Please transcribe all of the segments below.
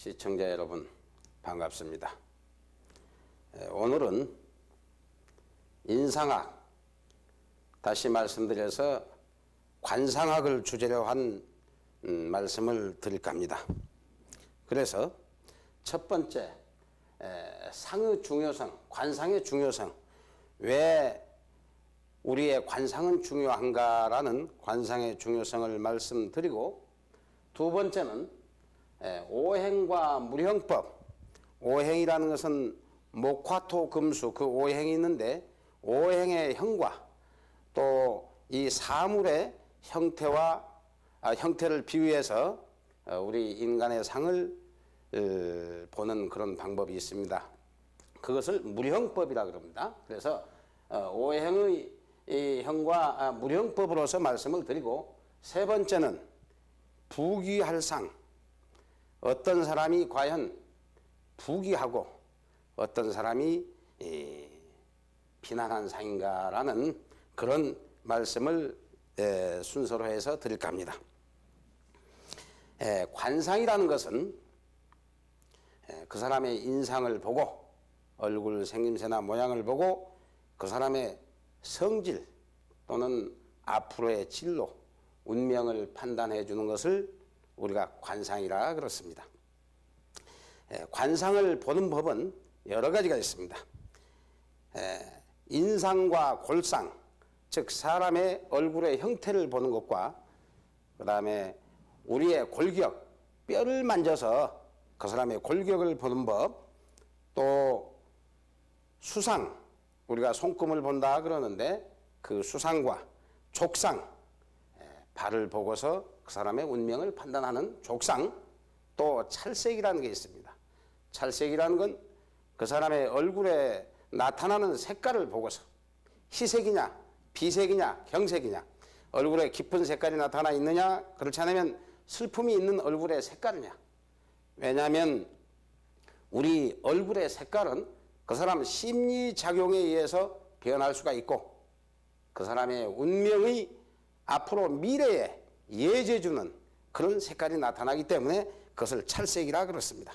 시청자 여러분 반갑습니다. 오늘은 인상학, 다시 말씀드려서 관상학을 주제로 한 말씀을 드릴까 합니다. 그래서 첫 번째, 상의 중요성, 관상의 중요성, 왜 우리의 관상은 중요한가라는 관상의 중요성을 말씀드리고, 두 번째는 오행과 무령법, 오행이라는 것은 목화토 금수, 그 오행이 있는데 오행의 형과 또 이 사물의 형태를 비유해서 우리 인간의 상을 보는 그런 방법이 있습니다. 그것을 무령법이라고 그럽니다. 그래서 오행의 이 형과 무령법으로서 말씀을 드리고, 세 번째는 부귀할상, 어떤 사람이 과연 부귀하고 어떤 사람이 비난한 상인가라는 그런 말씀을 순서로 해서 드릴까 합니다. 관상이라는 것은 그 사람의 인상을 보고, 얼굴 생김새나 모양을 보고 그 사람의 성질 또는 앞으로의 진로, 운명을 판단해 주는 것을 우리가 관상이라 그렇습니다. 관상을 보는 법은 여러 가지가 있습니다. 인상과 골상, 즉 사람의 얼굴의 형태를 보는 것과, 그 다음에 우리의 골격, 뼈를 만져서 그 사람의 골격을 보는 법, 또 수상, 우리가 손금을 본다 그러는데 그 수상과 족상, 발을 보고서 그 사람의 운명을 판단하는 족상, 또 찰색이라는 게 있습니다. 찰색이라는 건 그 사람의 얼굴에 나타나는 색깔을 보고서 희색이냐 비색이냐 경색이냐, 얼굴에 깊은 색깔이 나타나 있느냐, 그렇지 않으면 슬픔이 있는 얼굴의 색깔이냐. 왜냐하면 우리 얼굴의 색깔은 그 사람 심리작용에 의해서 변할 수가 있고, 그 사람의 운명의 앞으로 미래에 예제주는 그런 색깔이 나타나기 때문에 그것을 찰색이라 그렇습니다.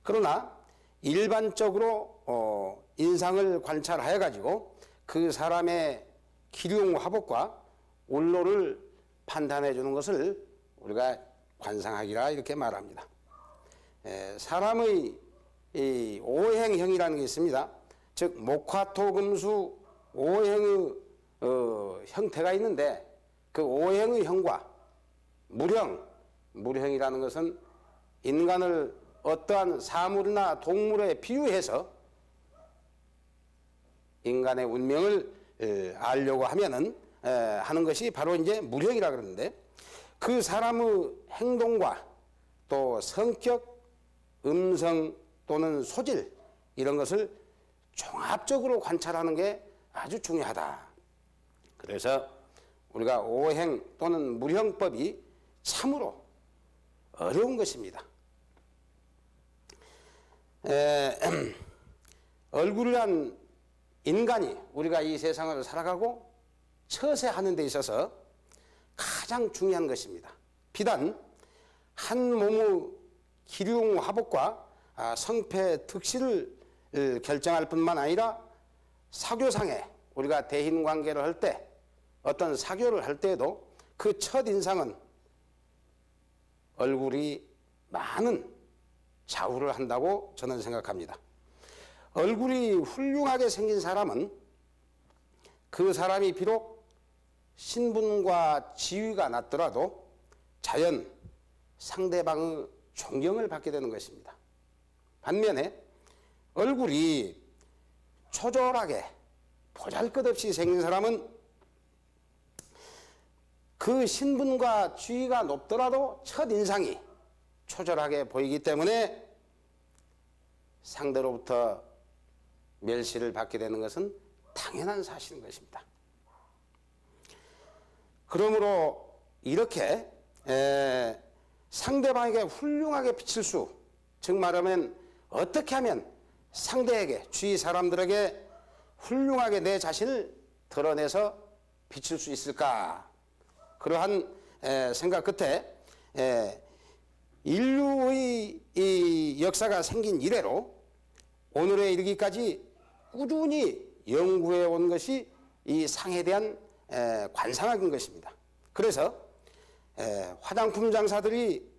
그러나 일반적으로 인상을 관찰하여 가지고 그 사람의 기륭화복과 울로를 판단해 주는 것을 우리가 관상학이라 이렇게 말합니다. 사람의 이 오행형이라는 게 있습니다. 즉 목화토금수 오행의 형태가 있는데, 그 오행의 형과 무령이라는 것은 인간을 어떠한 사물이나 동물에 비유해서 인간의 운명을 알려고 하면은 하는 것이 바로 이제 무령이라 그러는데, 그 사람의 행동과 또 성격, 음성 또는 소질, 이런 것을 종합적으로 관찰하는 게 아주 중요하다. 그래서 우리가 오행 또는 무령법이 참으로 어려운 것입니다. 얼굴이란 인간이 우리가 이 세상을 살아가고 처세하는 데 있어서 가장 중요한 것입니다. 비단 한 몸의 기륭화복과 성패 득실을 결정할 뿐만 아니라 사교상에 우리가 대인관계를 할 때, 어떤 사교를 할 때에도 그 첫인상은 얼굴이 많은 좌우를 한다고 저는 생각합니다. 얼굴이 훌륭하게 생긴 사람은 그 사람이 비록 신분과 지위가 낮더라도 자연 상대방의 존경을 받게 되는 것입니다. 반면에 얼굴이 초절하게 보잘것없이 생긴 사람은 그 신분과 지위가 높더라도 첫인상이 초절하게 보이기 때문에 상대로부터 멸시를 받게 되는 것은 당연한 사실인 것입니다. 그러므로 이렇게 상대방에게 훌륭하게 비칠 수, 즉 말하면 어떻게 하면 상대에게, 주위 사람들에게 훌륭하게 내 자신을 드러내서 비칠 수 있을까, 그러한 생각 끝에 인류의 이 역사가 생긴 이래로 오늘에 이르기까지 꾸준히 연구해 온 것이 이 상에 대한 관상학인 것입니다. 그래서 화장품 장사들이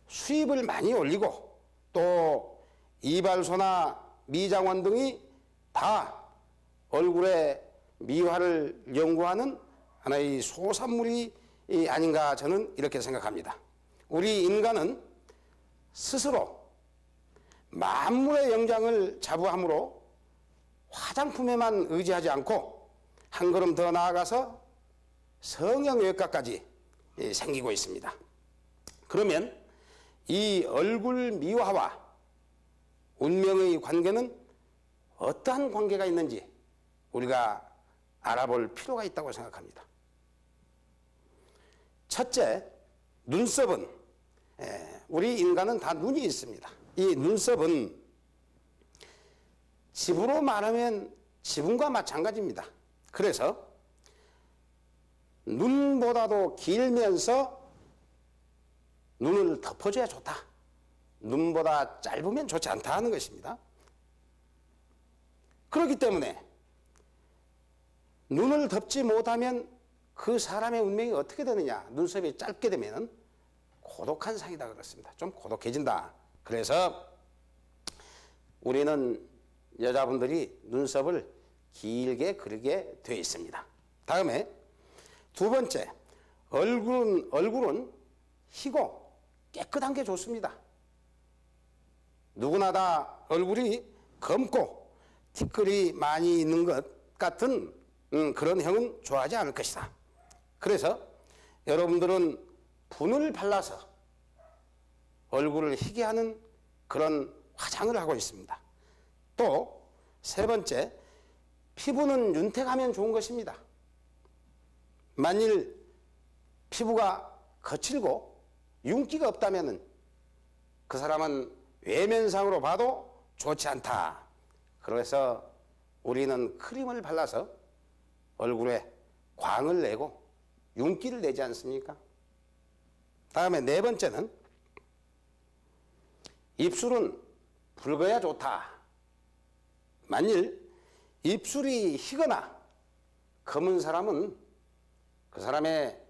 수입을 많이 올리고 또 이발소나 미장원 등이 다 얼굴의 미화를 연구하는 하나의 소산물이 아닌가 저는 이렇게 생각합니다. 우리 인간은 스스로 만물의 영장을 자부함으로 화장품에만 의지하지 않고 한 걸음 더 나아가서 성형외과까지 생기고 있습니다. 그러면 이 얼굴 미화와 운명의 관계는 어떠한 관계가 있는지 우리가 알아볼 필요가 있다고 생각합니다. 첫째, 눈썹은 우리 인간은 다 눈이 있습니다. 이 눈썹은 지붕으로 말하면 지붕과 마찬가지입니다. 그래서 눈보다도 길면서 눈을 덮어줘야 좋다. 눈보다 짧으면 좋지 않다 하는 것입니다. 그렇기 때문에 눈을 덮지 못하면 그 사람의 운명이 어떻게 되느냐. 눈썹이 짧게 되면 고독한 상이다 그렇습니다. 좀 고독해진다. 그래서 우리는 여자분들이 눈썹을 길게 그리게 되어 있습니다. 다음에 두 번째, 얼굴은 희고 깨끗한 게 좋습니다. 누구나 다 얼굴이 검고 티끌이 많이 있는 것 같은 그런 형은 좋아하지 않을 것이다. 그래서 여러분들은 분을 발라서 얼굴을 희게 하는 그런 화장을 하고 있습니다. 또 세 번째, 피부는 윤택하면 좋은 것입니다. 만일 피부가 거칠고 윤기가 없다면 그 사람은 외면상으로 봐도 좋지 않다. 그래서 우리는 크림을 발라서 얼굴에 광을 내고 윤기를 내지 않습니까? 다음에 네 번째는 입술은 붉어야 좋다. 만일 입술이 희거나 검은 사람은 그 사람의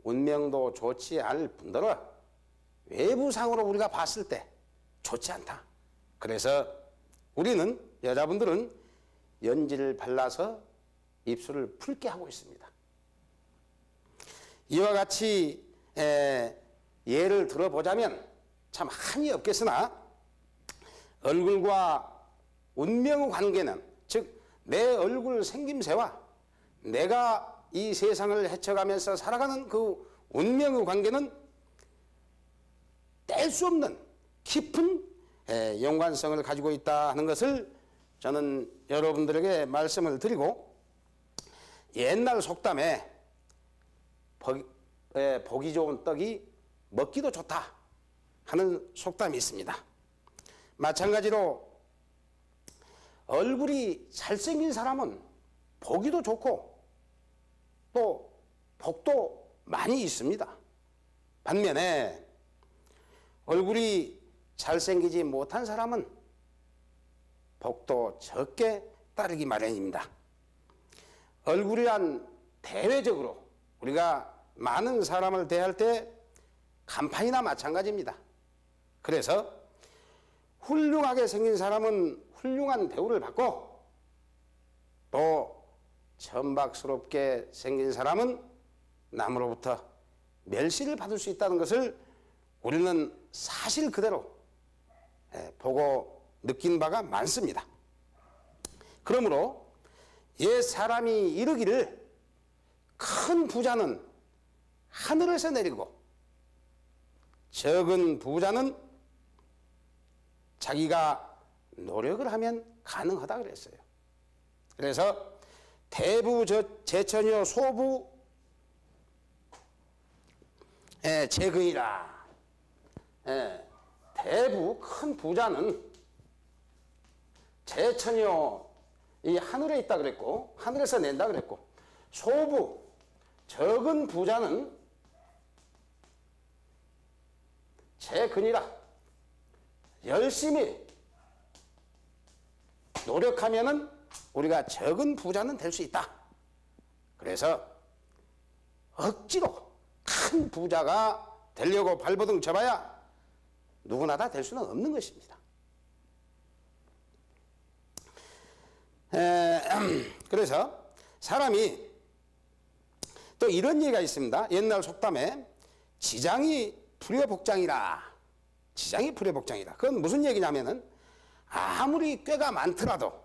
운명도 좋지 않을 뿐더러 외부상으로 우리가 봤을 때 좋지 않다. 그래서 우리는 여자분들은 연지를 발라서 입술을 붉게 하고 있습니다. 이와 같이 예를 들어보자면 참 한이 없겠으나 얼굴과 운명의 관계는, 즉 내 얼굴 생김새와 내가 이 세상을 헤쳐가면서 살아가는 그 운명의 관계는 뗄 수 없는 깊은 연관성을 가지고 있다 하는 것을 저는 여러분들에게 말씀을 드리고, 옛날 속담에 보기 좋은 떡이 먹기도 좋다 하는 속담이 있습니다. 마찬가지로 얼굴이 잘생긴 사람은 보기도 좋고 또 복도 많이 있습니다. 반면에 얼굴이 잘생기지 못한 사람은 복도 적게 따르기 마련입니다. 얼굴이란 대외적으로 우리가 많은 사람을 대할 때 간판이나 마찬가지입니다. 그래서 훌륭하게 생긴 사람은 훌륭한 대우를 받고, 또 천박스럽게 생긴 사람은 남으로부터 멸시를 받을 수 있다는 것을 우리는 사실 그대로 보고 느낀 바가 많습니다. 그러므로 옛 사람이 이르기를 큰 부자는 하늘에서 내리고 적은 부자는 자기가 노력을 하면 가능하다 그랬어요. 그래서 대부 제천여 소부 재근이라. 대부 큰 부자는 제천여 이 하늘에 있다 그랬고 하늘에서 낸다 그랬고, 소부 적은 부자는 최근이라 열심히 노력하면은 우리가 적은 부자는 될 수 있다. 그래서 억지로 큰 부자가 되려고 발버둥 쳐봐야 누구나 다 될 수는 없는 것입니다. 그래서 사람이 또 이런 얘기가 있습니다. 옛날 속담에 지장이 불효복장이라. 지장이 불효복장이라. 그건 무슨 얘기냐면은 아무리 꾀가 많더라도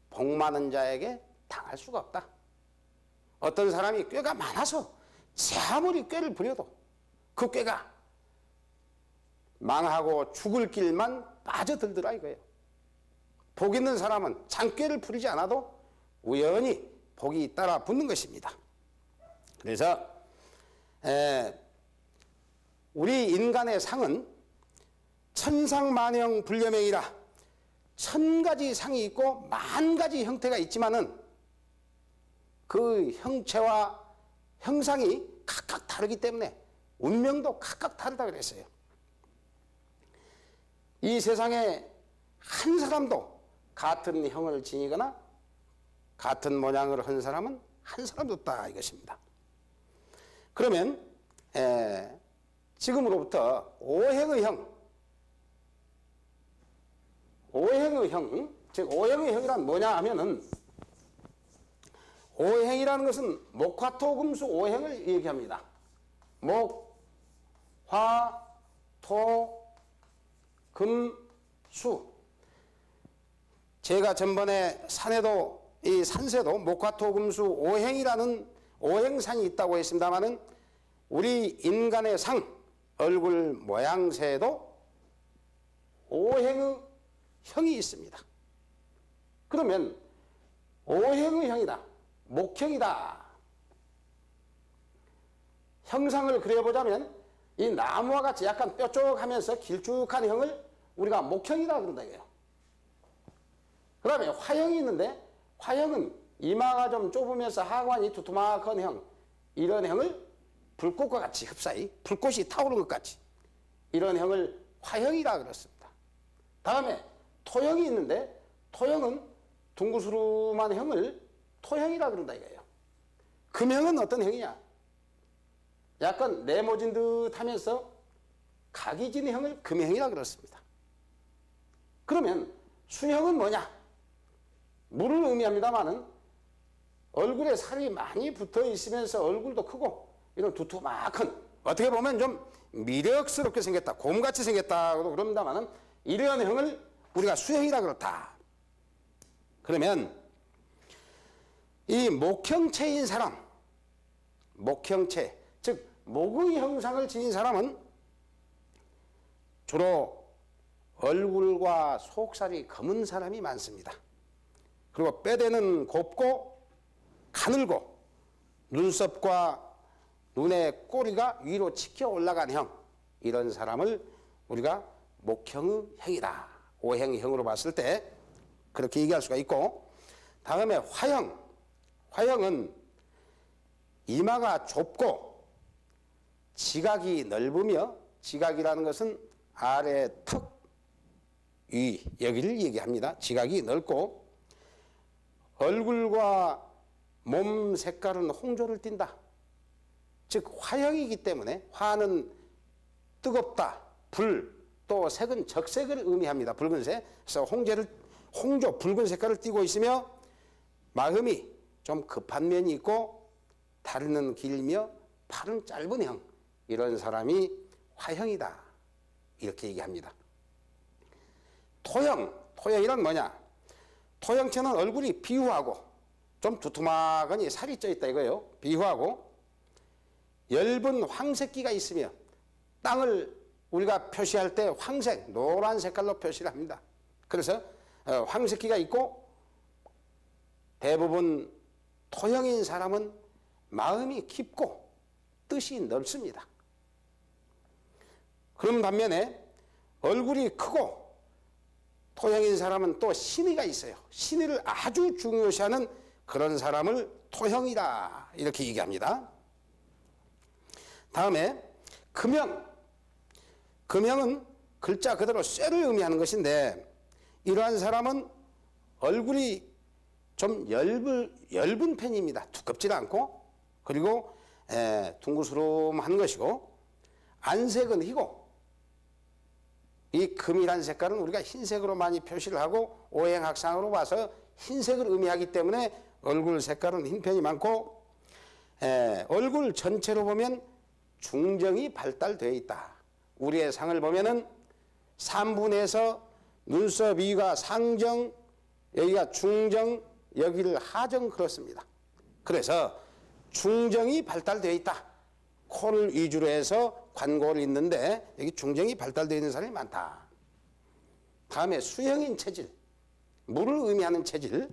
복 많은 자에게 당할 수가 없다. 어떤 사람이 꾀가 많아서 아무리 꾀를 부려도 그 꾀가 망하고 죽을 길만 빠져들더라 이거예요. 복 있는 사람은 장꾀를 부리지 않아도 우연히 복이 따라 붙는 것입니다. 그래서 우리 인간의 상은 천상만형 불여명이라 1000가지 상이 있고 10,000가지 형태가 있지만은 그 형체와 형상이 각각 다르기 때문에 운명도 각각 다르다 그랬어요. 이 세상에 한 사람도 같은 형을 지니거나 같은 모양을 한 사람은 한 사람도 없다 이것입니다. 그러면 지금으로부터 오행의 형, 즉 오행의 형이란 뭐냐 하면은 오행이라는 것은 목화토금수 오행을 얘기합니다. 목, 화, 토, 금, 수. 제가 전번에 이 산세도 목화토금수 오행이라는 오행산이 있다고 했습니다마는 우리 인간의 상, 얼굴 모양새에도 오행의 형이 있습니다. 그러면 오행의 형이다, 목형이다. 형상을 그려보자면 이 나무와 같이 약간 뾰족하면서 길쭉한 형을 우리가 목형이라 그런다 이거예요. 그 다음에 화형이 있는데 화형은 이마가 좀 좁으면서 하관이 두툼한 형, 이런 형을 불꽃과 같이 흡사히 불꽃이 타오르는 것 같이 이런 형을 화형이라 그렇습니다. 다음에 토형이 있는데 토형은 둥그스름한 형을 토형이라 그런다 이거예요. 금형은 어떤 형이냐? 약간 네모진 듯 하면서 각이 지는 형을 금형이라 그렇습니다. 그러면 수형은 뭐냐? 물을 의미합니다마는 얼굴에 살이 많이 붙어 있으면서 얼굴도 크고 이런 두툼한 어떻게 보면 좀 미력스럽게 생겼다, 곰같이 생겼다고도 그럽니다마는 이러한 형을 우리가 수형이라 그렇다. 그러면 이 목형체인 사람, 목형체, 즉 목의 형상을 지닌 사람은 주로 얼굴과 속살이 검은 사람이 많습니다. 그리고 뼈대는 곱고 가늘고 눈썹과 눈의 꼬리가 위로 치켜 올라간 형, 이런 사람을 우리가 목형의 형이다, 오행형으로 봤을 때 그렇게 얘기할 수가 있고, 다음에 화형은 이마가 좁고 지각이 넓으며, 지각이라는 것은 아래 턱 위 여기를 얘기합니다. 지각이 넓고 얼굴과 몸 색깔은 홍조를 띈다. 즉 화형이기 때문에 화는 뜨겁다, 불, 또 색은 적색을 의미합니다. 붉은색. 그래서 홍조, 붉은 색깔을 띠고 있으며 마음이 좀 급한 면이 있고 다리는 길며 팔은 짧은 형, 이런 사람이 화형이다 이렇게 얘기합니다. 토형이란 뭐냐? 토형체는 얼굴이 비후하고 좀 두툼하거니 살이 쪄있다 이거예요. 비후하고 엷은 황색기가 있으며, 땅을 우리가 표시할 때 황색, 노란 색깔로 표시를 합니다. 그래서 황색기가 있고 대부분 토형인 사람은 마음이 깊고 뜻이 넓습니다. 그런 반면에 얼굴이 크고 토형인 사람은 또 신의가 있어요. 신의를 아주 중요시하는 그런 사람을 토형이다 이렇게 얘기합니다. 다음에 금형, 금형은 글자 그대로 쇠를 의미하는 것인데 이러한 사람은 얼굴이 좀 엷은 편입니다. 두껍지 않고 그리고 둥그스름한 것이고 안색은 희고 이 금이란 색깔은 우리가 흰색으로 많이 표시를 하고 오행학상으로 봐서 흰색을 의미하기 때문에 얼굴 색깔은 흰 편이 많고 얼굴 전체로 보면 중정이 발달되어 있다. 우리의 상을 보면은 3분에서 눈썹 위가 상정, 여기가 중정, 여기를 하정 그렇습니다. 그래서 중정이 발달되어 있다. 코를 위주로 해서 관골을 잇는데 여기 중정이 발달되어 있는 사람이 많다. 다음에 수형인 체질, 물을 의미하는 체질.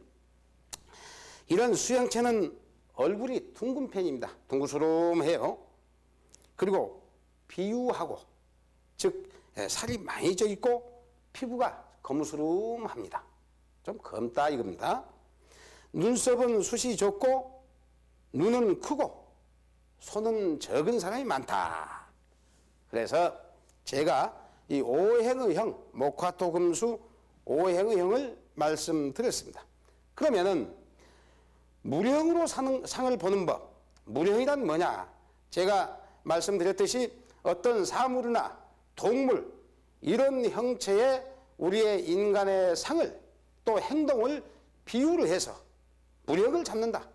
이런 수형체는 얼굴이 둥근 편입니다. 둥그스름해요. 그리고 비유하고 즉 살이 많이 쪄 있고 피부가 거무스름합니다. 좀 검다 이겁니다. 눈썹은 숱이 좁고 눈은 크고 손은 적은 사람이 많다. 그래서 제가 이 오행의 형, 목화토금수 오행의 형을 말씀드렸습니다. 그러면은 무령으로 상을 보는 법, 무령이란 뭐냐? 제가 말씀드렸듯이 어떤 사물이나 동물 이런 형체의 우리의 인간의 상을 또 행동을 비유를 해서 무령을 잡는다.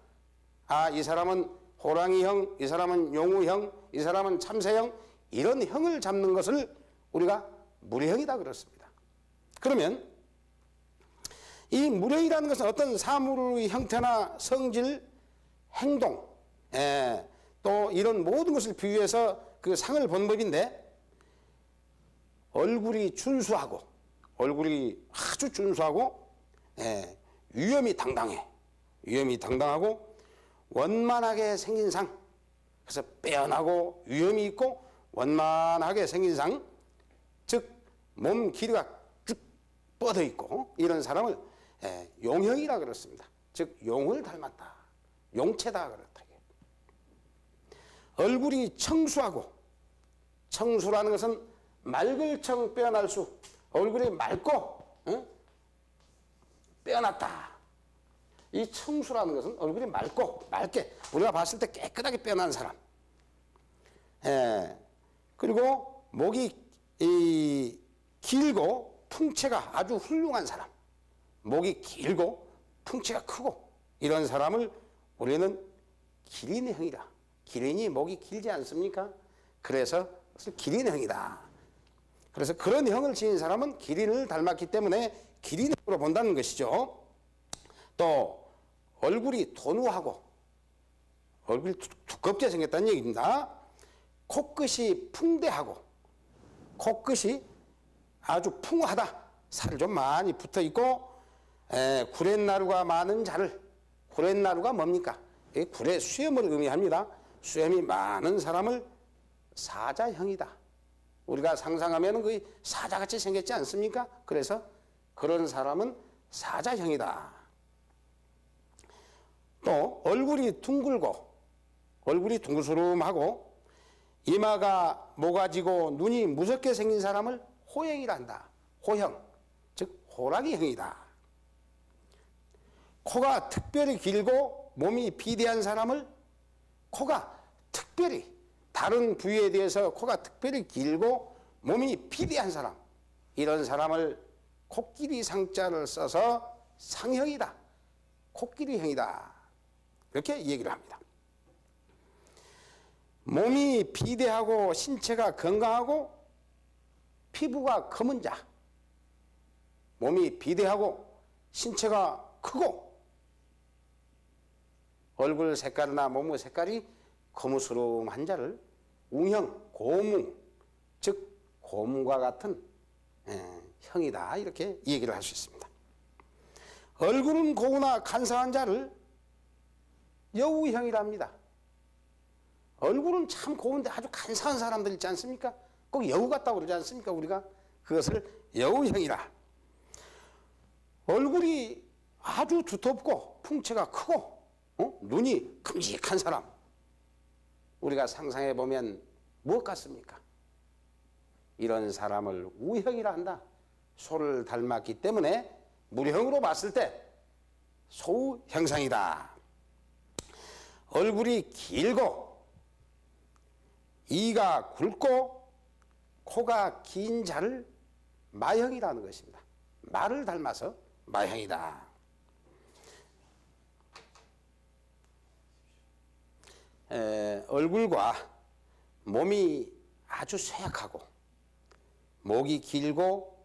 아, 이 사람은 호랑이형, 이 사람은 용우형, 이 사람은 참새형 이런 형을 잡는 것을 우리가 무령이다 그렇습니다. 그러면 이 무령이라는 것은 어떤 사물의 형태나 성질, 행동, 또 이런 모든 것을 비유해서 그 상을 본 법인데 얼굴이 준수하고 얼굴이 아주 준수하고 위엄이 당당해. 위엄이 당당하고 원만하게 생긴 상. 그래서 빼어나고 위엄이 있고 원만하게 생긴 상. 즉 몸 길이가 쭉 뻗어 있고 이런 사람을 용형이라 그렇습니다. 즉 용을 닮았다. 용체다 그렇다. 얼굴이 청수하고 청수라는 것은 맑을청 빼어날 수. 얼굴이 맑고 빼어났다. 이 청수라는 것은 얼굴이 맑게 우리가 봤을 때 깨끗하게 빼어난 사람. 그리고 목이 길고 풍채가 아주 훌륭한 사람. 목이 길고 풍채가 크고 이런 사람을 우리는 기린형이다. 기린이 목이 길지 않습니까? 그래서 기린형이다. 그래서 그런 형을 지닌 사람은 기린을 닮았기 때문에 기린으로 본다는 것이죠. 또 얼굴이 도누하고 얼굴이 두껍게 생겼다는 얘기입니다. 코끝이 풍대하고 코끝이 아주 풍하다. 살이 좀 많이 붙어 있고 구렛나루가 많은 자를. 구렛나루가 뭡니까? 구렛 수염을 의미합니다. 수염이 많은 사람을 사자형이다. 우리가 상상하면 거의 사자같이 생겼지 않습니까? 그래서 그런 사람은 사자형이다. 또 얼굴이 둥글고 얼굴이 둥그스름하고 이마가 모가지고 눈이 무섭게 생긴 사람을 호형이라 한다. 호형, 즉 호랑이형이다. 코가 특별히 길고 몸이 비대한 사람을 코가 특별히 다른 부위에 대해서 코가 특별히 길고 몸이 비대한 사람, 이런 사람을 코끼리 상자를 써서 상형이다. 코끼리형이다. 이렇게 얘기를 합니다. 몸이 비대하고 신체가 건강하고 피부가 검은 자. 몸이 비대하고 신체가 크고 얼굴 색깔이나 몸의 색깔이 거무스름한 자를 웅형, 고문, 즉 고문과 같은 형이다. 이렇게 얘기를 할 수 있습니다. 얼굴은 고우나 간사한 자를 여우형이랍니다. 얼굴은 참 고운데 아주 간사한 사람들 있지 않습니까? 꼭 여우 같다고 그러지 않습니까? 우리가 그것을 여우형이라. 얼굴이 아주 두텁고 풍채가 크고 눈이 큼직한 사람. 우리가 상상해 보면 무엇 같습니까? 이런 사람을 우형이라 한다. 소를 닮았기 때문에 무령으로 봤을 때 소우 형상이다. 얼굴이 길고 이가 굵고 코가 긴 자를 마형이라는 것입니다. 말을 닮아서 마형이다. 얼굴과 몸이 아주 쇠약하고 목이 길고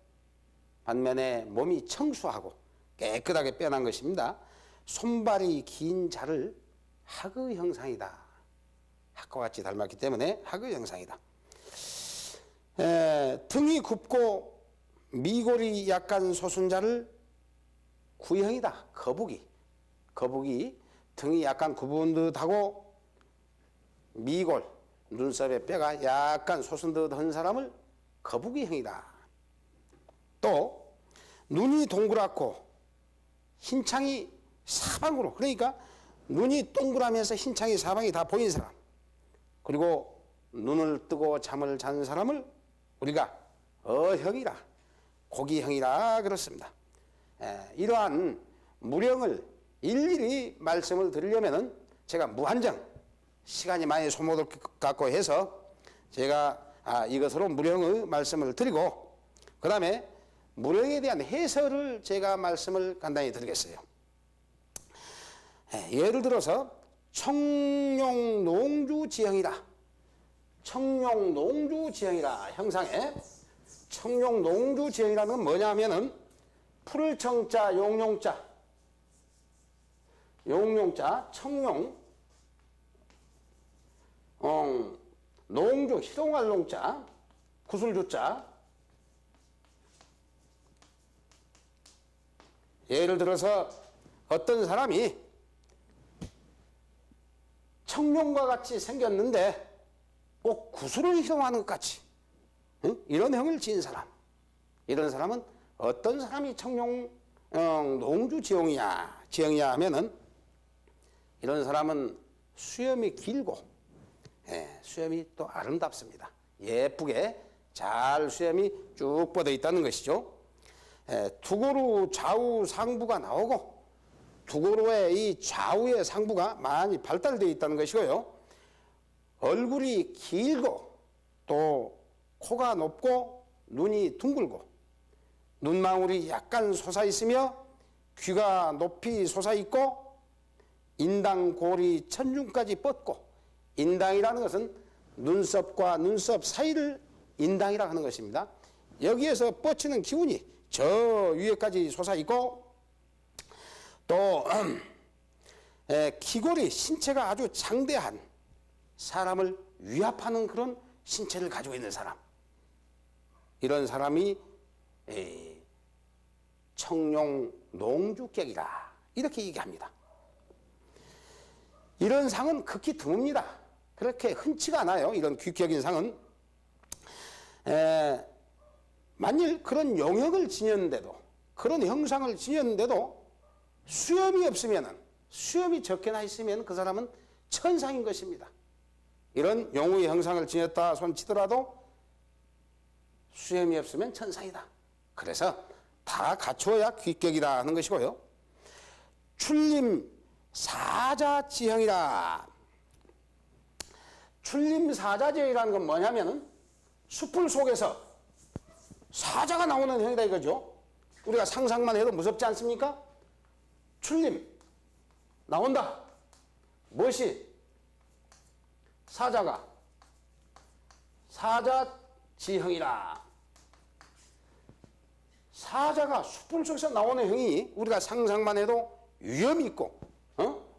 반면에 몸이 청수하고 깨끗하게 빼어난 것입니다. 손발이 긴 자를 하그 형상이다. 학과 같이 닮았기 때문에 하그 형상이다. 등이 굽고 미골이 약간 솟은 자를 구형이다. 거북이 등이 약간 굽은 듯하고 미골 눈썹에 뼈가 약간 솟은 듯한 사람을 거북이형이다. 또 눈이 동그랗고 흰창이 사방으로, 그러니까 눈이 동그라면서 흰창이 사방이 다 보인 사람, 그리고 눈을 뜨고 잠을 잔 사람을 우리가 어형이라, 고기형이라 그렇습니다. 이러한 무령을 일일이 말씀을 드리려면은 제가 무한정 시간이 많이 소모될 것 같고 해서 제가 이것으로 무령의 말씀을 드리고, 그 다음에 무령에 대한 해설을 제가 말씀을 간단히 드리겠어요. 예를 들어서 청룡농주지형이다. 청룡농주지형이라 형상에 청룡농주지형이라는 건 뭐냐면은 풀을 청자 용용자 청룡 농주 희롱할 농자 구슬주자. 예를 들어서 어떤 사람이 청룡과 같이 생겼는데 꼭 구슬을 희롱하는 것 같이, 이런 형을 지은 사람, 이런 사람은 어떤 사람이 청룡 농주지형이냐 하면은 이런 사람은 수염이 길고 수염이 또 아름답습니다. 예쁘게 잘 수염이 쭉 뻗어 있다는 것이죠. 두고루 좌우 상부가 나오고 두고루의 이 좌우의 상부가 많이 발달되어 있다는 것이고요. 얼굴이 길고 또 코가 높고 눈이 둥글고 눈망울이 약간 솟아있으며 귀가 높이 솟아있고 인당 골이 천중까지 뻗고, 인당이라는 것은 눈썹과 눈썹 사이를 인당이라고 하는 것입니다. 여기에서 뻗치는 기운이 저 위에까지 솟아있고 또 기골이 신체가 아주 장대한 사람을 위압하는 그런 신체를 가지고 있는 사람, 이런 사람이 청룡농주격이라 이렇게 얘기합니다. 이런 상은 극히 드뭅니다. 그렇게 흔치가 않아요. 이런 귀격인 상은. 만일 그런 용역을 지녔는데도, 그런 형상을 지녔는데도 수염이 없으면은, 수염이 적게나 있으면 그 사람은 천상인 것입니다. 이런 용의 형상을 지녔다 손치더라도 수염이 없으면 천상이다. 그래서 다 갖추어야 귀격이라 하는 것이고요. 출림 사자지형이라. 출림 사자지형이라는 건 뭐냐면은 숲을 속에서 사자가 나오는 형이다 이거죠. 우리가 상상만 해도 무섭지 않습니까? 출림 나온다. 무엇이? 사자가. 사자지형이라. 사자가 숲을 속에서 나오는 형이 우리가 상상만 해도 위험이 있고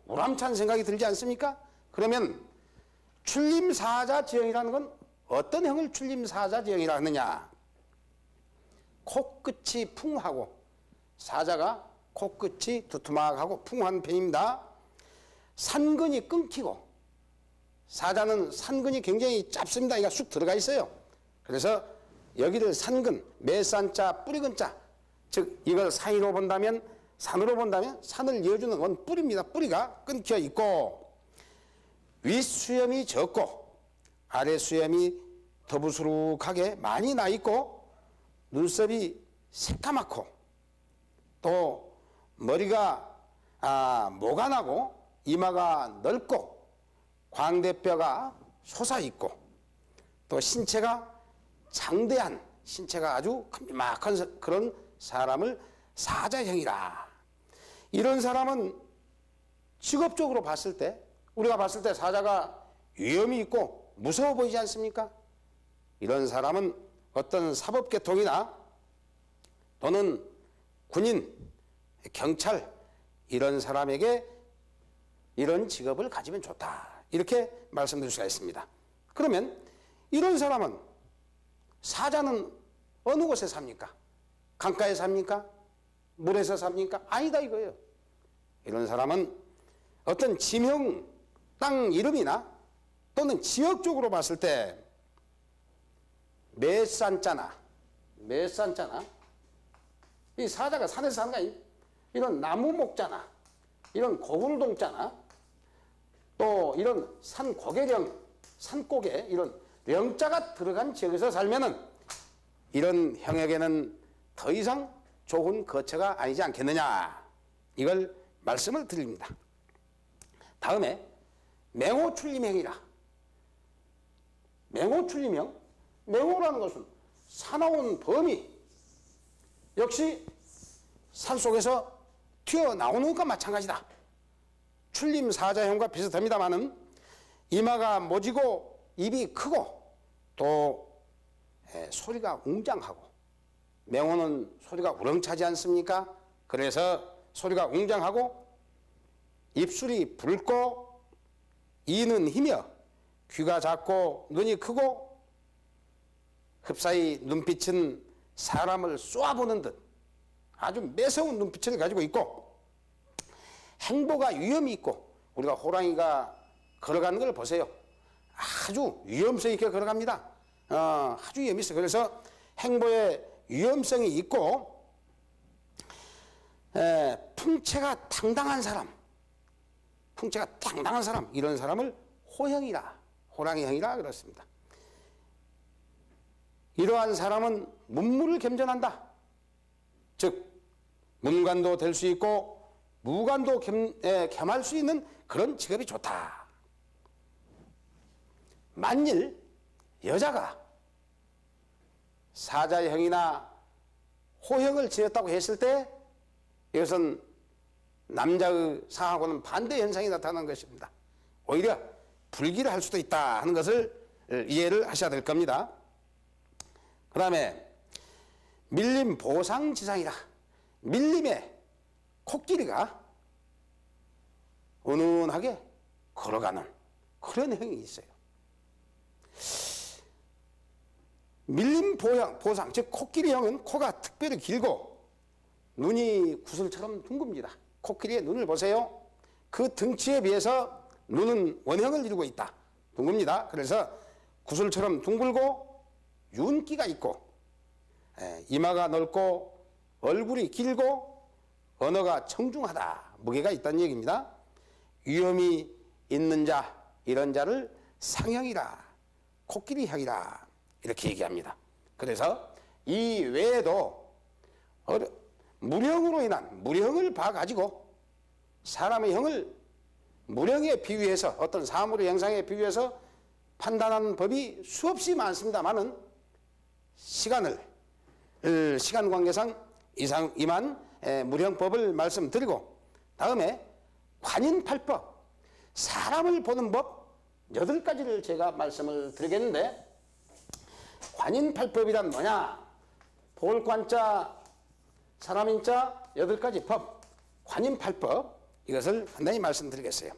우람찬 생각이 들지 않습니까? 그러면 출림사자지형이라는 건 어떤 형을 출림사자지형이라 하느냐? 코끝이 풍하고, 사자가 코끝이 두툼하고 풍한 편입니다. 산근이 끊기고, 사자는 산근이 굉장히 짧습니다. 이가 쑥 들어가 있어요. 그래서 여기를 산근, 매산자, 뿌리근자, 즉 이걸 사이로 본다면, 산으로 본다면 산을 이어주는 건 뿌리입니다. 뿌리가 끊겨 있고 윗수염이 적고 아랫수염이 더부스룩하게 많이 나 있고 눈썹이 새까맣고 또 머리가 모가 나고 이마가 넓고 광대뼈가 솟아있고 또 신체가 장대한 신체가 아주 큼지막한 그런 사람을 사자형이라. 이런 사람은 직업적으로 봤을 때 우리가 봤을 때 사자가 위험이 있고 무서워 보이지 않습니까? 이런 사람은 어떤 사법계통이나 또는 군인, 경찰 이런 사람에게 이런 직업을 가지면 좋다. 이렇게 말씀드릴 수가 있습니다. 그러면 이런 사람은 사자는 어느 곳에 삽니까? 강가에 삽니까? 물에서 삽니까? 아니다 이거예요. 이런 사람은 어떤 지명, 땅 이름이나 또는 지역적으로 봤을 때 매산자나 이 사자가 산에서 사는 거 아니에요? 이런 나무목자나 이런 고굴동자나 또 이런 산고개령, 산고개 이런 령자가 들어간 지역에서 살면은 이런 형에게는 더 이상 좋은 거처가 아니지 않겠느냐 이걸 말씀을 드립니다. 다음에 맹호출림형이라. 맹호출림형, 맹호라는 것은 사나운 범이 역시 산속에서 튀어나오는 것과 마찬가지다. 출림사자형과 비슷합니다마는 이마가 모지고 입이 크고 또 소리가 웅장하고 맹호는 소리가 우렁차지 않습니까? 그래서 소리가 웅장하고 입술이 붉고 이는 희며 귀가 작고 눈이 크고 흡사히 눈빛은 사람을 쏘아보는 듯 아주 매서운 눈빛을 가지고 있고 행보가 위험이 있고 우리가 호랑이가 걸어가는 걸 보세요. 아주 위험성 있게 걸어갑니다. 아주 위험이 있어요. 그래서 행보에 위험성이 있고 풍채가 당당한 사람 이런 사람을 호형이라 호랑이형이라 그렇습니다. 이러한 사람은 문무를 겸전한다. 즉 문관도 될 수 있고 무관도 겸할 수 있는 그런 직업이 좋다. 만일 여자가 사자형이나 호형을 지었다고 했을 때 이것은 남자의 상하고는 반대 현상이 나타나는 것입니다. 오히려 불기를 할 수도 있다 하는 것을 이해를 하셔야 될 겁니다. 그 다음에 밀림 보상지상이라. 밀림에 코끼리가 은은하게 걸어가는 그런 형이 있어요. 밀림 보상, 즉 코끼리형은 코가 특별히 길고 눈이 구슬처럼 둥급니다. 코끼리의 눈을 보세요. 그 등치에 비해서 눈은 원형을 이루고 있다. 둥급니다. 그래서 구슬처럼 둥글고 윤기가 있고 이마가 넓고 얼굴이 길고 언어가 청중하다. 무게가 있다는 얘기입니다. 위험이 있는 자, 이런 자를 상형이라, 코끼리형이라 이렇게 얘기합니다. 그래서 이 외에도 무령으로 인한 무령을 봐가지고 사람의 형을 무령에 비유해서 어떤 사물의 형상에 비유해서 판단하는 법이 수없이 많습니다만은 시간 관계상 이만 무령법을 말씀드리고 다음에 관인팔법, 사람을 보는 법 8가지를 제가 말씀을 드리겠는데 관인팔법이란 뭐냐? 볼관자, 사람인자 8가지 법, 관인팔법 이것을 간단히 말씀드리겠어요.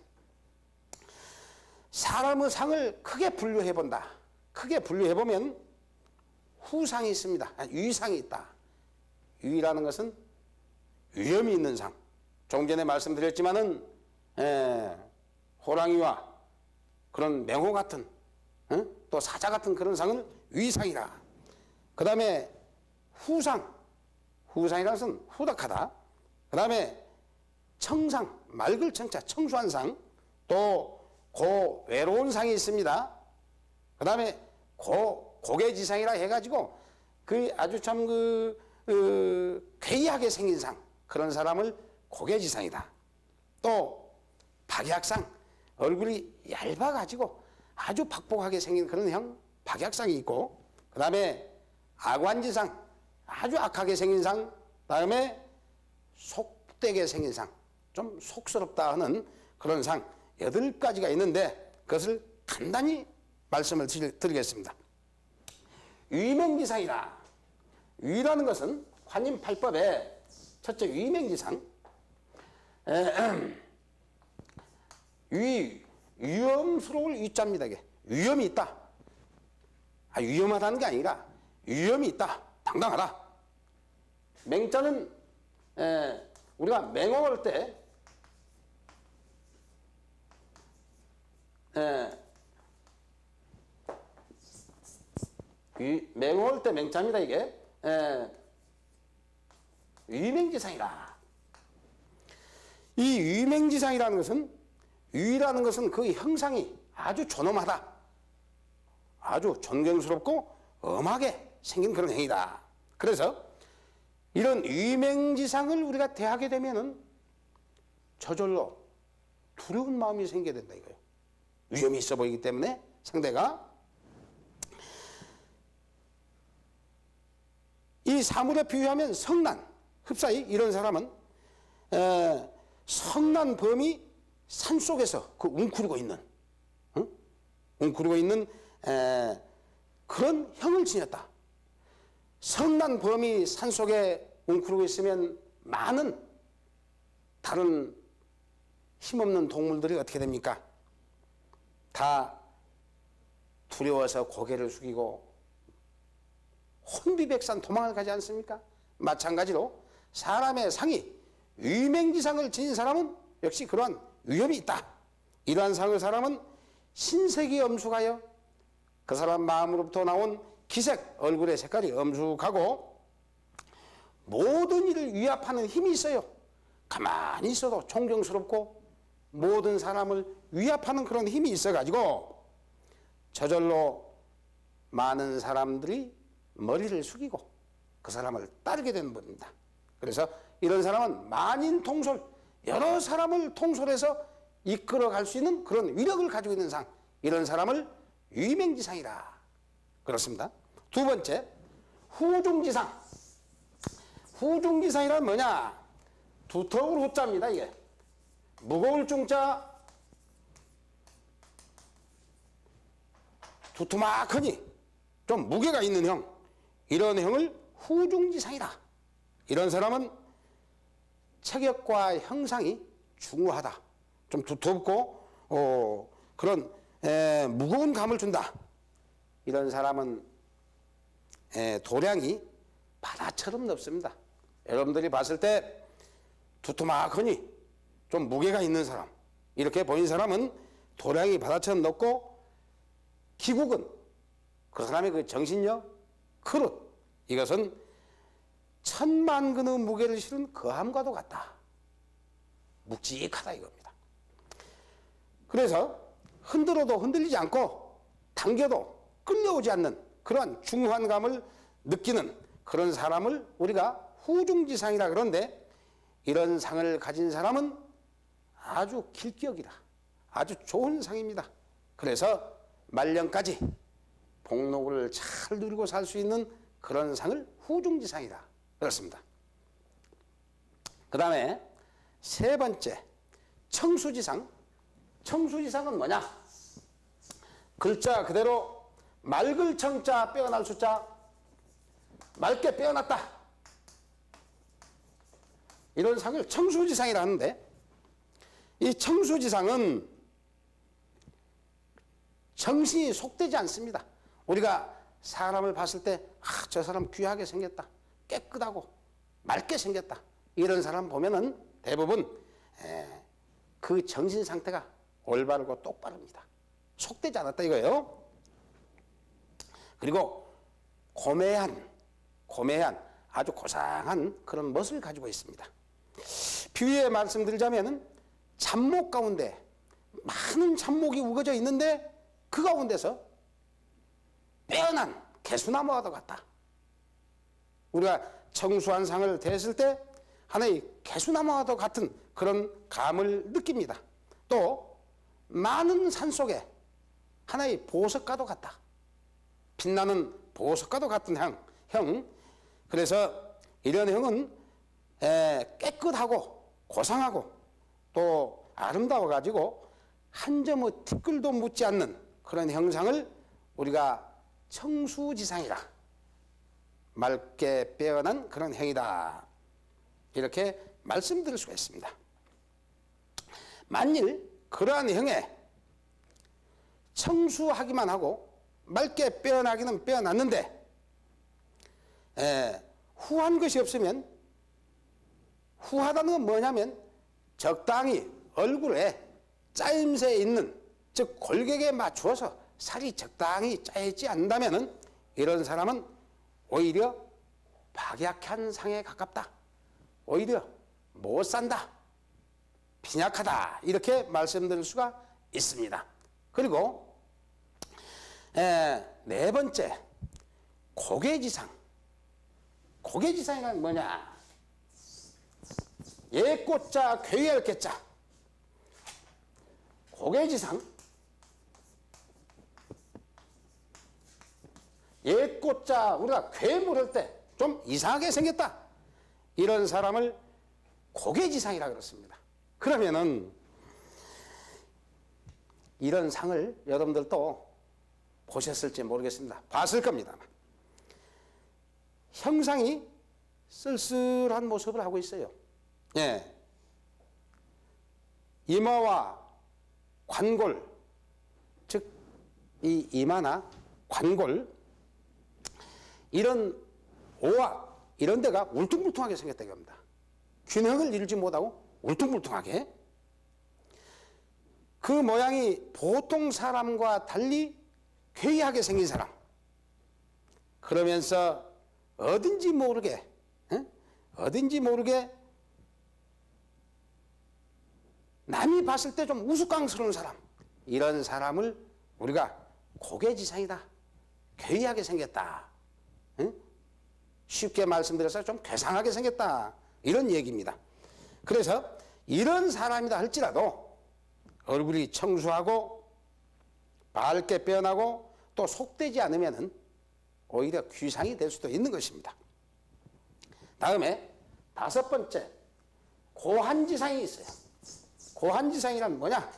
사람의 상을 크게 분류해 본다. 크게 분류해 보면 후상이 있습니다. 위상이 있다. 위라는 것은 위험이 있는 상. 조금 전에 말씀드렸지만은 호랑이와 그런 맹호 같은 또 사자 같은 그런 상을 위상이라. 그 다음에 후상. 후상이라는 것은 후덕하다. 그 다음에 청상, 맑을 청자, 청수한 상. 또 고 외로운 상이 있습니다. 그 다음에 고 고개지상이라 해가지고 그 아주 참 괴이하게 생긴 상, 그런 사람을 고개지상이다. 또 박약상, 얼굴이 얇아가지고 아주 박복하게 생긴 그런 형, 박약상이 있고, 그 다음에 악완지상, 아주 악하게 생긴 상, 그 다음에 속되게 생긴 상, 좀 속스럽다 하는 그런 상 8가지가 있는데 그것을 간단히 말씀을 드리겠습니다. 위맹지상이라. 위라는 것은 관임팔법의 첫째 위맹지상. 위험스러울 위자입니다. 이게 위험이 있다. 위험하다는 게 아니라 위험이 있다. 당당하다. 맹자는 우리가 맹언할 때 맹언할 때 맹자입니다. 이게 위맹지상이라. 이 위맹지상이라는 것은, 위라는 것은 그 형상이 아주 존엄하다. 아주 존경스럽고 엄하게 생긴 그런 행위다. 그래서 이런 위맹지상을 우리가 대하게 되면은 저절로 두려운 마음이 생겨야 된다 이거예요. 위험이 있어 보이기 때문에 상대가. 이 사물에 비유하면 성난, 흡사히 이런 사람은 성난 범이 산속에서 그 웅크리고 있는, 웅크리고 있는 그런 형을 지녔다. 성난 범이 산속에 웅크리고 있으면 많은 다른 힘없는 동물들이 어떻게 됩니까? 다 두려워서 고개를 숙이고 혼비백산 도망을 가지 않습니까? 마찬가지로 사람의 상이 위맹지상을 지닌 사람은 역시 그러한 위험이 있다. 이러한 상의 사람은 신색이 엄숙하여 그 사람 마음으로부터 나온 기색, 얼굴의 색깔이 엄숙하고 모든 일을 위압하는 힘이 있어요. 가만히 있어도 존경스럽고 모든 사람을 위압하는 그런 힘이 있어가지고 저절로 많은 사람들이 머리를 숙이고 그 사람을 따르게 되는 분입니다. 그래서 이런 사람은 만인통솔, 여러 사람을 통솔해서 이끌어갈 수 있는 그런 위력을 가지고 있는 상, 이런 사람을 위맹지상이라 그렇습니다. 두 번째, 후중지상. 후중지상이란 뭐냐? 두터울 후자입니다. 이게 무거울 중자, 두툼하거니 좀 무게가 있는 형, 이런 형을 후중지상이라. 이런 사람은 체격과 형상이 중후하다. 좀 두텁고 그런 무거운 감을 준다. 이런 사람은 도량이 바다처럼 넓습니다. 여러분들이 봤을 때 두툼하거니 좀 무게가 있는 사람, 이렇게 보인 사람은 도량이 바다처럼 넓고 기국은 그 사람의 그 정신력, 그릇, 이것은 1000만 근의 무게를 실은 거함과도 같다. 묵직하다 이겁니다. 그래서 흔들어도 흔들리지 않고 당겨도 끌려오지 않는 그러한 중후한 감을 느끼는 그런 사람을 우리가 후중지상이라 그러는데, 이런 상을 가진 사람은 아주 길격이다. 아주 좋은 상입니다. 그래서 말년까지 복록을 잘 누리고 살 수 있는 그런 상을 후중지상이다 그렇습니다. 그 다음에 세 번째, 청수지상. 청수지상은 뭐냐? 글자 그대로 맑을 청자 빼어날 수자, 맑게 빼어났다. 이런 상을 청수지상이라 하는데, 이 청수지상은 정신이 속되지 않습니다. 우리가 사람을 봤을 때 저 사람 귀하게 생겼다, 깨끗하고 맑게 생겼다, 이런 사람 보면은 대부분 그 정신 상태가 올바르고 똑바릅니다. 속되지 않았다 이거예요. 그리고 고매한 아주 고상한 그런 멋을 가지고 있습니다. 비유에 말씀드리자면은 잡목 가운데 많은 잡목이 우거져 있는데 그 가운데서 빼어난 개수나무와도 같다. 우리가 청수한 상을 댔을 때 하나의 개수나무와도 같은 그런 감을 느낍니다. 또 많은 산 속에 하나의 보석과도 같다. 빛나는 보석과도 같은 형. 그래서 이런 형은 깨끗하고 고상하고 또 아름다워가지고 한 점의 티끌도 묻지 않는 그런 형상을 우리가 청수지상이라, 맑게 빼어난 그런 형이다, 이렇게 말씀드릴 수가 있습니다. 만일 그러한 형에 청수하기만 하고 맑게 빼어나기는 빼어났는데 후한 것이 없으면, 후하다는 건 뭐냐면 적당히 얼굴에 짜임새 있는, 즉 골격에 맞추어서 살이 적당히 짜있지 않는다면 이런 사람은 오히려 박약한 상에 가깝다, 오히려 못 산다, 빈약하다, 이렇게 말씀드릴 수가 있습니다. 그리고 네 번째, 고개지상. 고개지상이란 뭐냐? 예꽃자 괴할 개자. 고개지상, 옛꽃자, 우리가 괴 물을 때 좀 이상하게 생겼다, 이런 사람을 고개지상이라 그렇습니다. 그러면은 이런 상을 여러분들도 보셨을지 모르겠습니다. 봤을 겁니다. 형상이 쓸쓸한 모습을 하고 있어요. 예. 이마와 관골, 즉 이 이마나 관골, 이런 오악, 이런 데가 울퉁불퉁하게 생겼다고 합니다. 균형을 이루지 못하고 울퉁불퉁하게. 그 모양이 보통 사람과 달리 괴이하게 생긴 사람. 그러면서 어딘지 모르게 남이 봤을 때 좀 우스꽝스러운 사람, 이런 사람을 우리가 고개지상이다, 괴이하게 생겼다, 쉽게 말씀드려서 좀 괴상하게 생겼다, 이런 얘기입니다. 그래서 이런 사람이다 할지라도 얼굴이 청수하고 밝게 빼어나고 또 속되지 않으면 오히려 귀상이 될 수도 있는 것입니다. 다음에 다섯 번째, 고한지상이 있어요. 고한지상이란 뭐냐?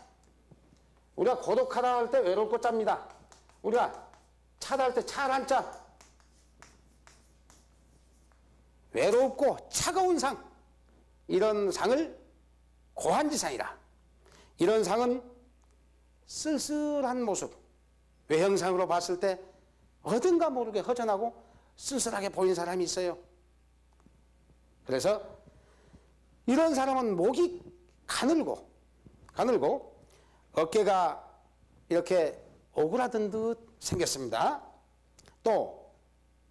우리가 고독하다 할 때 외롭고 짭니다. 우리가 차다 할 때 차란짜, 외롭고 차가운 상, 이런 상을 고한지상이라. 이런 상은 쓸쓸한 모습, 외형상으로 봤을 때 어딘가 모르게 허전하고 쓸쓸하게 보이는 사람이 있어요. 그래서 이런 사람은 목이 가늘고 어깨가 이렇게 오그라든 듯 생겼습니다. 또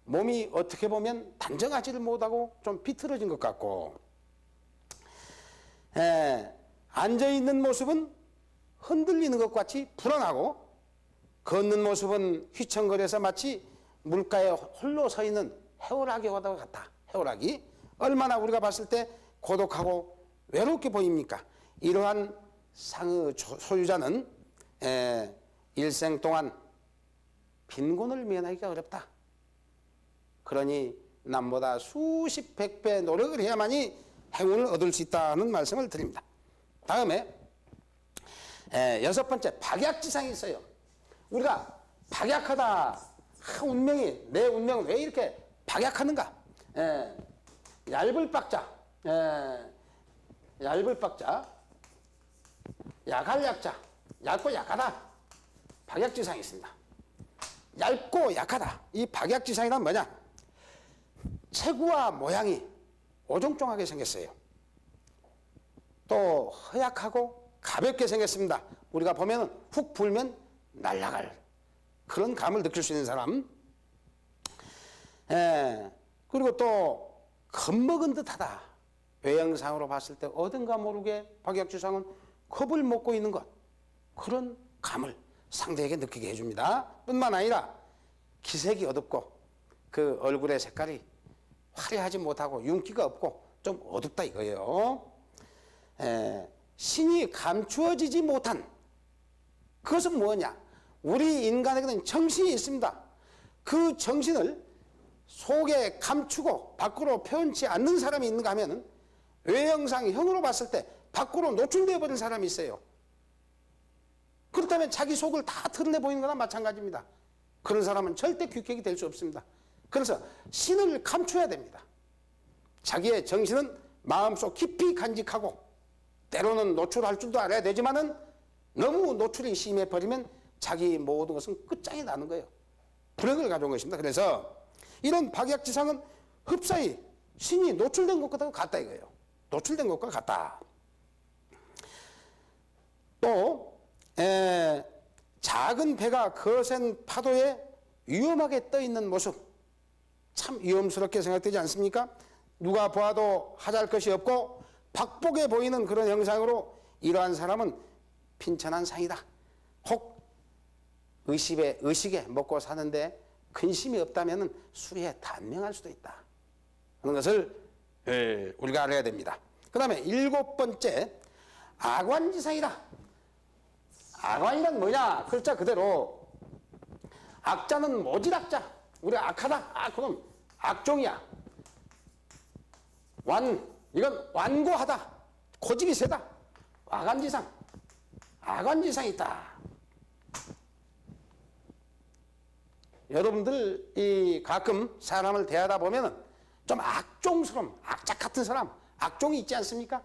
몸이 어떻게 보면 단정하지를 못하고 좀 비틀어진 것 같고, 앉아있는 모습은 흔들리는 것 같이 불안하고, 걷는 모습은 휘청거려서 마치 물가에 홀로 서 있는 해오라기와 같다. 해오라기. 얼마나 우리가 봤을 때 고독하고 외롭게 보입니까? 이러한 상의 소유자는 일생 동안 빈곤을 면하기가 어렵다. 그러니 남보다 수십 백배 노력을 해야만이 행운을 얻을 수 있다는 말씀을 드립니다. 다음에 여섯 번째, 박약지상이 있어요. 우리가 박약하다, 운명이, 내 운명은 왜 이렇게 박약하는가? 얇을 박자, 약할 약자, 얇고 약하다, 박약지상이 있습니다. 얇고 약하다, 이 박약지상이란 뭐냐? 체구와 모양이 오종종하게 생겼어요. 또 허약하고 가볍게 생겼습니다. 우리가 보면 훅 불면 날아갈 그런 감을 느낄 수 있는 사람. 그리고 또 겁먹은 듯하다. 외형상으로 봤을 때 어딘가 모르게 박약지상은 겁을 먹고 있는 것, 그런 감을 상대에게 느끼게 해줍니다. 뿐만 아니라 기색이 어둡고 그 얼굴의 색깔이 화려하지 못하고 윤기가 없고 좀 어둡다 이거예요. 신이 감추어지지 못한 그것은 뭐냐? 우리 인간에게는 정신이 있습니다. 그 정신을 속에 감추고 밖으로 표현치 않는 사람이 있는가 하면 외형상 형으로 봤을 때 밖으로 노출되어 버린 사람이 있어요. 그렇다면 자기 속을 다 드러내 보이는 거나 마찬가지입니다. 그런 사람은 절대 규격이 될 수 없습니다. 그래서 신을 감춰야 됩니다. 자기의 정신은 마음속 깊이 간직하고 때로는 노출할 줄도 알아야 되지만은 너무 노출이 심해버리면 자기 모든 것은 끝장이 나는 거예요. 불행을 가져온 것입니다. 그래서 이런 박약지상은 흡사히 신이 노출된 것과 같다 이거예요. 노출된 것과 같다. 또 작은 배가 거센 파도에 위험하게 떠 있는 모습 참 위험스럽게 생각되지 않습니까? 누가 보아도 하잘 것이 없고 박복해 보이는 그런 형상으로 이러한 사람은 빈천한 상이다. 혹 의식에 먹고 사는데 근심이 없다면 수리에 단명할 수도 있다 하는 것을 우리가 알아야 됩니다. 그 다음에 7번째 악완지상이다. 악완이란 뭐냐? 글자 그대로 악자는 모질악자. 우리가 악하다. 그럼 악종이야. 이건 완고하다. 고집이 세다. 악완지상. 악완지상이 있다. 여러분들 가끔 사람을 대하다 보면 좀 악종스러운 악자 같은 사람, 악종이 있지 않습니까?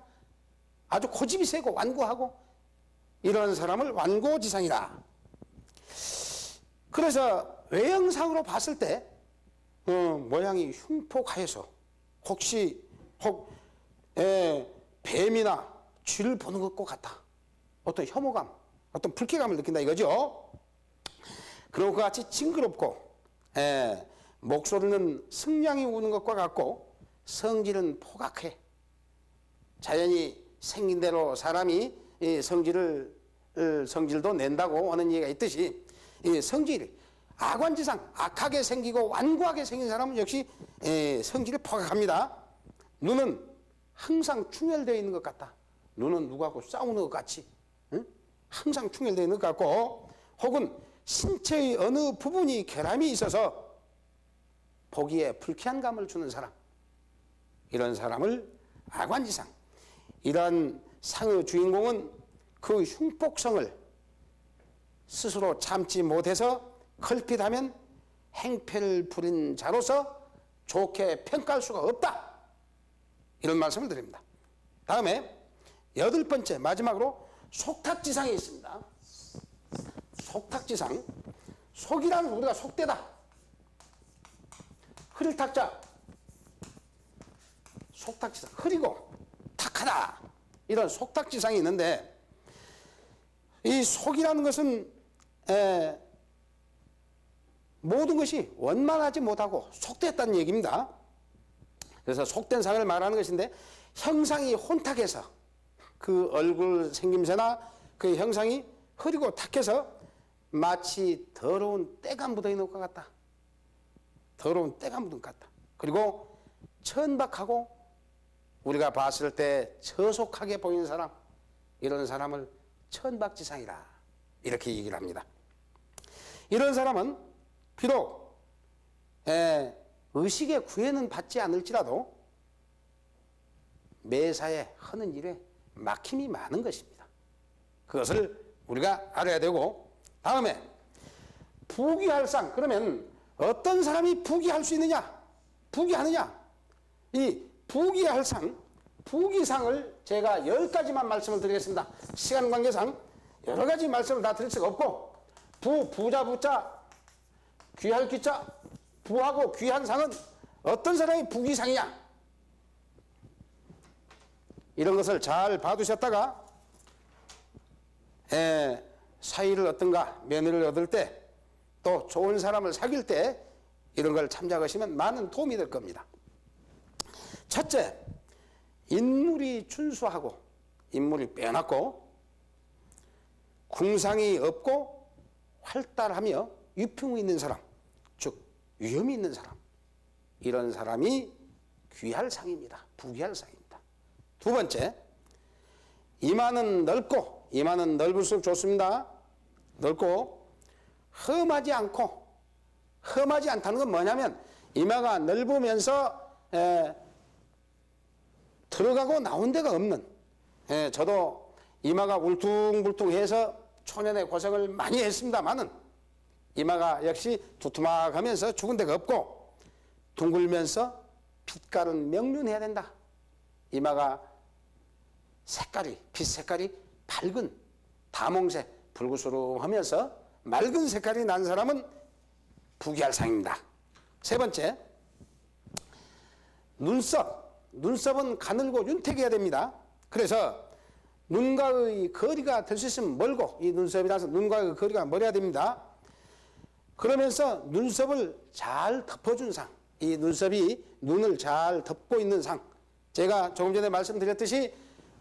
아주 고집이 세고 완고하고 이런 사람을 완고지상이라. 그래서 외형상으로 봤을 때 모양이 흉폭하여서 혹 뱀이나 쥐를 보는 것과 같다. 어떤 혐오감, 어떤 불쾌감을 느낀다 이거죠. 그런 것 같이 징그럽고 목소리는 승냥이 우는 것과 같고 성질은 포각해. 자연이 생긴 대로 사람이 성질도 낸다고 하는 얘기가 있듯이 이 성질이 악완지상 악하게 생기고 완고하게 생긴 사람은 역시 성질이 포각합니다. 눈은 항상 충혈되어 있는 것 같다. 눈은 누구하고 싸우는 것 같이 항상 충혈되어 있는 것 같고 혹은 신체의 어느 부분이 결함이 있어서 보기에 불쾌한 감을 주는 사람, 이런 사람을 악완지상. 이러한 상의 주인공은 그 흉폭성을 스스로 참지 못해서 걸핏하면 행패를 부린 자로서 좋게 평가할 수가 없다. 이런 말씀을 드립니다. 다음에 8번째 마지막으로 속탁지상이 있습니다. 속탁지상. 속이라는 우리가 속되다. 흐릴 탁자. 속탁지상. 흐리고 탁하다. 이런 속탁지상이 있는데 이 속이라는 것은 모든 것이 원만하지 못하고 속됐다는 얘기입니다. 그래서 속된 상을 말하는 것인데 형상이 혼탁해서 그 얼굴 생김새나 그 형상이 흐리고 탁해서 마치 더러운 때가 묻어 있는 것 같다. 더러운 때가 묻은 것 같다. 그리고 천박하고 우리가 봤을 때 처속하게 보이는 사람, 이런 사람을 천박지상이라 이렇게 얘기를 합니다. 이런 사람은 비록 의식의 구애는 받지 않을지라도 매사에 하는 일에 막힘이 많은 것입니다. 그것을 우리가 알아야 되고, 다음에 부귀할상. 그러면 어떤 사람이 부귀할 수 있느냐? 부귀하느냐? 이 부귀할상, 부귀상을 제가 10가지만 말씀을 드리겠습니다. 시간 관계상 여러 가지 말씀을 다 드릴 수가 없고, 부자 부자 귀할 귀자, 부하고 귀한 상은 어떤 사람이 부귀상이냐? 이런 것을 잘 봐두셨다가 사위를 얻든가 며느리를 얻을 때 또 좋은 사람을 사귈 때 이런 걸 참작하시면 많은 도움이 될 겁니다. 첫째, 인물이 준수하고 인물이 빼놨고 궁상이 없고 활달하며 유풍이 있는 사람, 즉 위험이 있는 사람, 이런 사람이 귀할 상입니다. 부귀할 상입니다. 두 번째, 이마는 넓고, 이마는 넓을수록 좋습니다. 넓고 험하지 않고, 험하지 않다는 건 뭐냐면 이마가 넓으면서 들어가고 나온 데가 없는, 저도 이마가 울퉁불퉁해서 초년에 고생을 많이 했습니다만은 이마가 역시 두툼하면서 죽은 데가 없고 둥글면서 빛깔은 명륜해야 된다. 이마가 색깔이, 빛 색깔이 밝은 다몽색, 붉으스름하면서 맑은 색깔이 난 사람은 부귀할 상입니다. 세 번째, 눈썹. 눈썹은 가늘고 윤택해야 됩니다. 그래서 눈과의 거리가 될 수 있으면 멀고, 이 눈썹이라서 눈과의 거리가 멀어야 됩니다. 그러면서 눈썹을 잘 덮어준 상, 이 눈썹이 눈을 잘 덮고 있는 상. 제가 조금 전에 말씀드렸듯이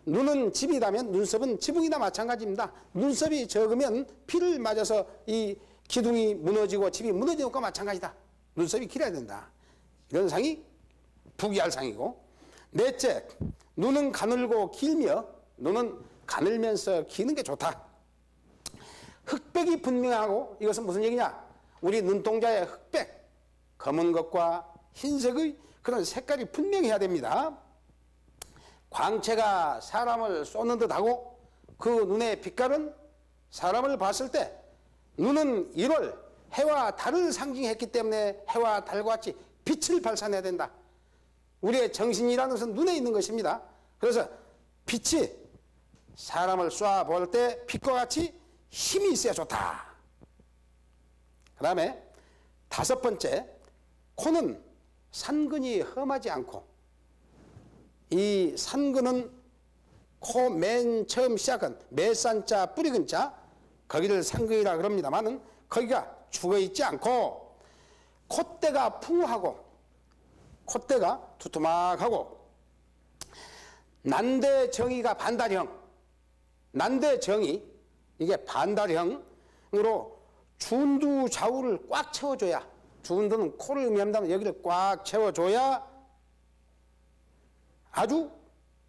눈은 집이라면 눈썹은 지붕이나 마찬가지입니다. 눈썹이 적으면 피를 맞아서 이 기둥이 무너지고 집이 무너지는 것과 마찬가지다. 눈썹이 길어야 된다. 이런 상이 부귀할 상이고, 넷째, 눈은 가늘고 길며, 눈은 가늘면서 기는 게 좋다. 흑백이 분명하고, 이것은 무슨 얘기냐? 우리 눈동자의 흑백, 검은 것과 흰색의 그런 색깔이 분명해야 됩니다. 광채가 사람을 쏘는 듯하고 그 눈의 빛깔은 사람을 봤을 때, 눈은 1월 해와 달을 상징했기 때문에 해와 달과 같이 빛을 발산해야 된다. 우리의 정신이라는 것은 눈에 있는 것입니다. 그래서 빛이 사람을 쏴볼 때 빛과 같이 힘이 있어야 좋다. 그 다음에 다섯 번째, 코는 산근이 험하지 않고, 이 산근은 코 맨 처음 시작은 매산자 뿌리근자, 거기를 산근이라 그럽니다만은 거기가 죽어 있지 않고 콧대가 풍부하고 콧대가 두툼하고, 난대정의가 반달형, 난대정의 이게 반달형으로 준두 좌우를 꽉 채워줘야, 준두는 코를 의미합니다만 여기를 꽉 채워줘야 아주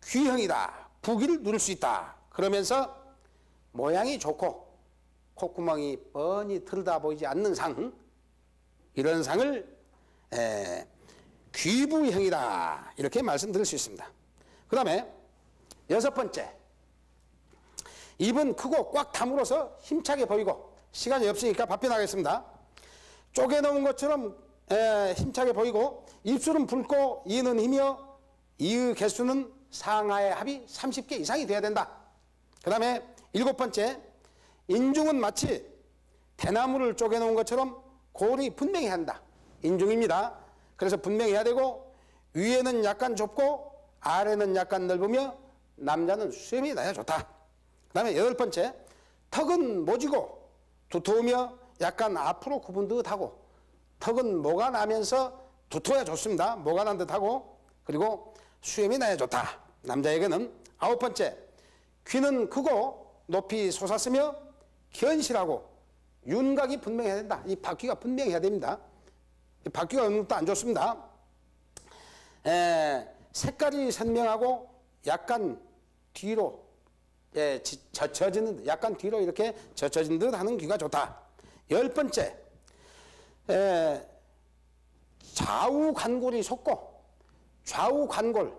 귀형이다, 부귀를 누릴 수 있다. 그러면서 모양이 좋고 콧구멍이 뻔히 들여다보이지 않는 상, 이런 상을 귀부형이다, 이렇게 말씀드릴 수 있습니다. 그 다음에 여섯 번째, 입은 크고 꽉 다물어서 힘차게 보이고, 시간이 없으니까 답변하겠습니다. 쪼개놓은 것처럼 힘차게 보이고, 입술은 붉고 이는 희며 이의 개수는 상하의 합이 30개 이상이 돼야 된다. 그 다음에 일곱 번째, 인중은 마치 대나무를 쪼개놓은 것처럼 골이 분명히 한다. 인중입니다. 그래서 분명해야 되고, 위에는 약간 좁고 아래는 약간 넓으며 남자는 수염이 나야 좋다. 그 다음에 여덟 번째, 턱은 모지고 두터우며 약간 앞으로 굽은 듯하고, 턱은 모가 나면서 두터워야 좋습니다. 모가 난 듯하고, 그리고 수염이 나야 좋다. 남자에게는. 아홉 번째, 귀는 크고 높이 솟았으며 견실하고 윤곽이 분명해야 된다. 이 바퀴가 분명해야 됩니다. 이 바퀴가 없는 것도 안 좋습니다. 색깔이 선명하고 약간 뒤로 젖혀지는 듯, 약간 뒤로 이렇게 젖혀진 듯 하는 귀가 좋다. 열 번째, 좌우 관골이 솟고, 좌우 관골,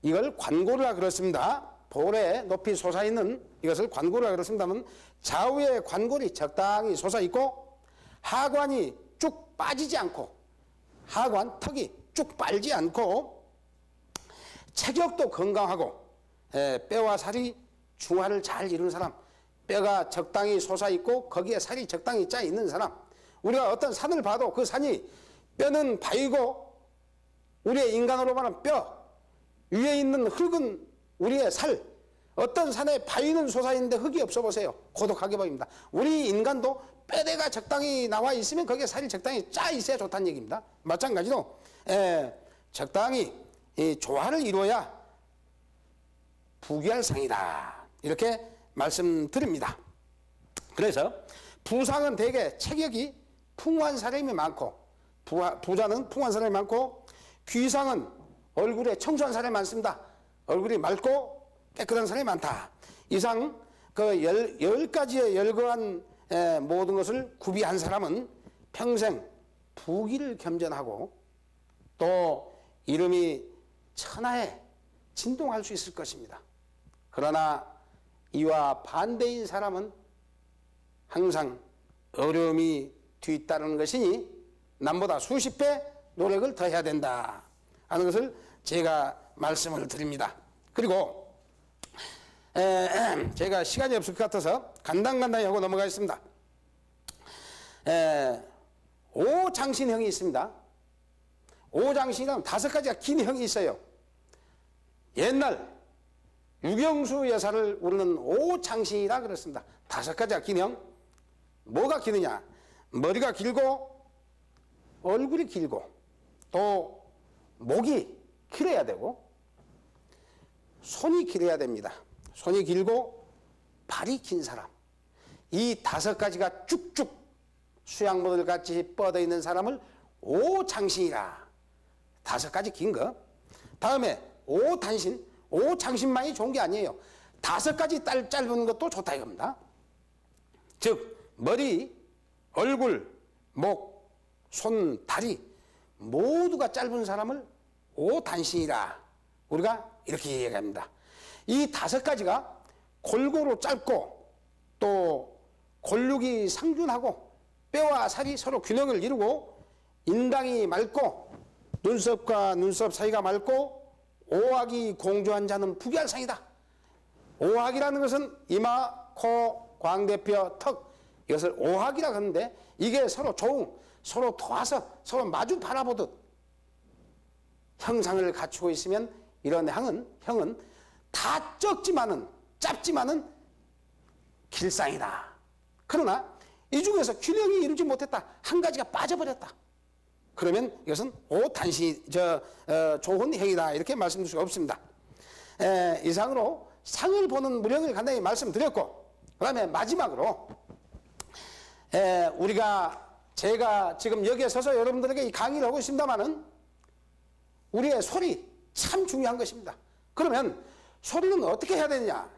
이걸 관골이라 그렇습니다. 볼에 높이 솟아있는 이것을 관골이라 그렇습니다만, 좌우의 관골이 적당히 솟아있고 하관이 쭉 빠지지 않고, 하관, 턱이 쭉 빨지 않고, 체격도 건강하고, 뼈와 살이 중화를 잘 이루는 사람, 뼈가 적당히 솟아있고 거기에 살이 적당히 짜있는 사람. 우리가 어떤 산을 봐도 그 산이 뼈는 바위고, 우리의 인간으로 말하면 뼈, 위에 있는 흙은 우리의 살, 어떤 산에 바위는 솟아있는데 흙이 없어 보세요. 고독하게 보입니다. 우리 인간도 뼈대가 적당히 나와 있으면 거기에 살이 적당히 짜 있어야 좋다는 얘기입니다. 마찬가지로 적당히 조화를 이루어야 부귀할 상이다, 이렇게 말씀드립니다. 그래서 부상은 대개 체격이 풍부한 사람이 많고, 부자는 풍부한 사람이 많고 귀상은 얼굴에 청소한 사람이 많습니다. 얼굴이 맑고 깨끗한 사람이 많다. 이상 그 열 가지의 열거한 모든 것을 구비한 사람은 평생 부귀를 겸전하고 또 이름이 천하에 진동할 수 있을 것입니다. 그러나 이와 반대인 사람은 항상 어려움이 뒤따르는 것이니 남보다 수십 배 노력을 더 해야 된다 하는 것을 제가 말씀을 드립니다. 그리고 제가 시간이 없을 것 같아서 간단간단히 하고 넘어가겠습니다. 오장신형이 있습니다. 오장신이라면 5가지가 긴 형이 있어요. 옛날 유경수 여사를 우리는 오장신이라 그랬습니다. 5가지가 긴 형. 뭐가 기느냐? 머리가 길고 얼굴이 길고 또 목이 길어야 되고 손이 길어야 됩니다. 손이 길고 발이 긴 사람. 이 5가지가 쭉쭉 수양모들 같이 뻗어 있는 사람을 오장신이라. 5가지 긴 거. 다음에 오단신. 오장신만이 좋은 게 아니에요. 5가지 짧은 것도 좋다 이겁니다. 즉 머리, 얼굴, 목, 손, 다리 모두가 짧은 사람을 오단신이라 우리가 이렇게 얘기합니다. 이 5가지가 골고루 짧고 또 골육이 상준하고 뼈와 살이 서로 균형을 이루고 인당이 맑고 눈썹과 눈썹 사이가 맑고 오학이 공조한 자는 부귀할상이다. 오학이라는 것은 이마, 코, 광대뼈, 턱 이것을 오학이라고 하는데 이게 서로 조응, 서로 도와서 서로 마주 바라보듯 형상을 갖추고 있으면 이런 형은 다 적지만은 짧지만은 길상이다. 그러나 이 중에서 균형이 이루지 못했다. 한 가지가 빠져버렸다. 그러면 이것은 오단신이 좋은 행위다 이렇게 말씀드릴 수가 없습니다. 이상으로 상을 보는 무령을 간단히 말씀드렸고 그 다음에 마지막으로 제가 지금 여기에 서서 여러분들에게 이 강의를 하고 있습니다마는 우리의 소리 참 중요한 것입니다. 그러면 소리는 어떻게 해야 되느냐?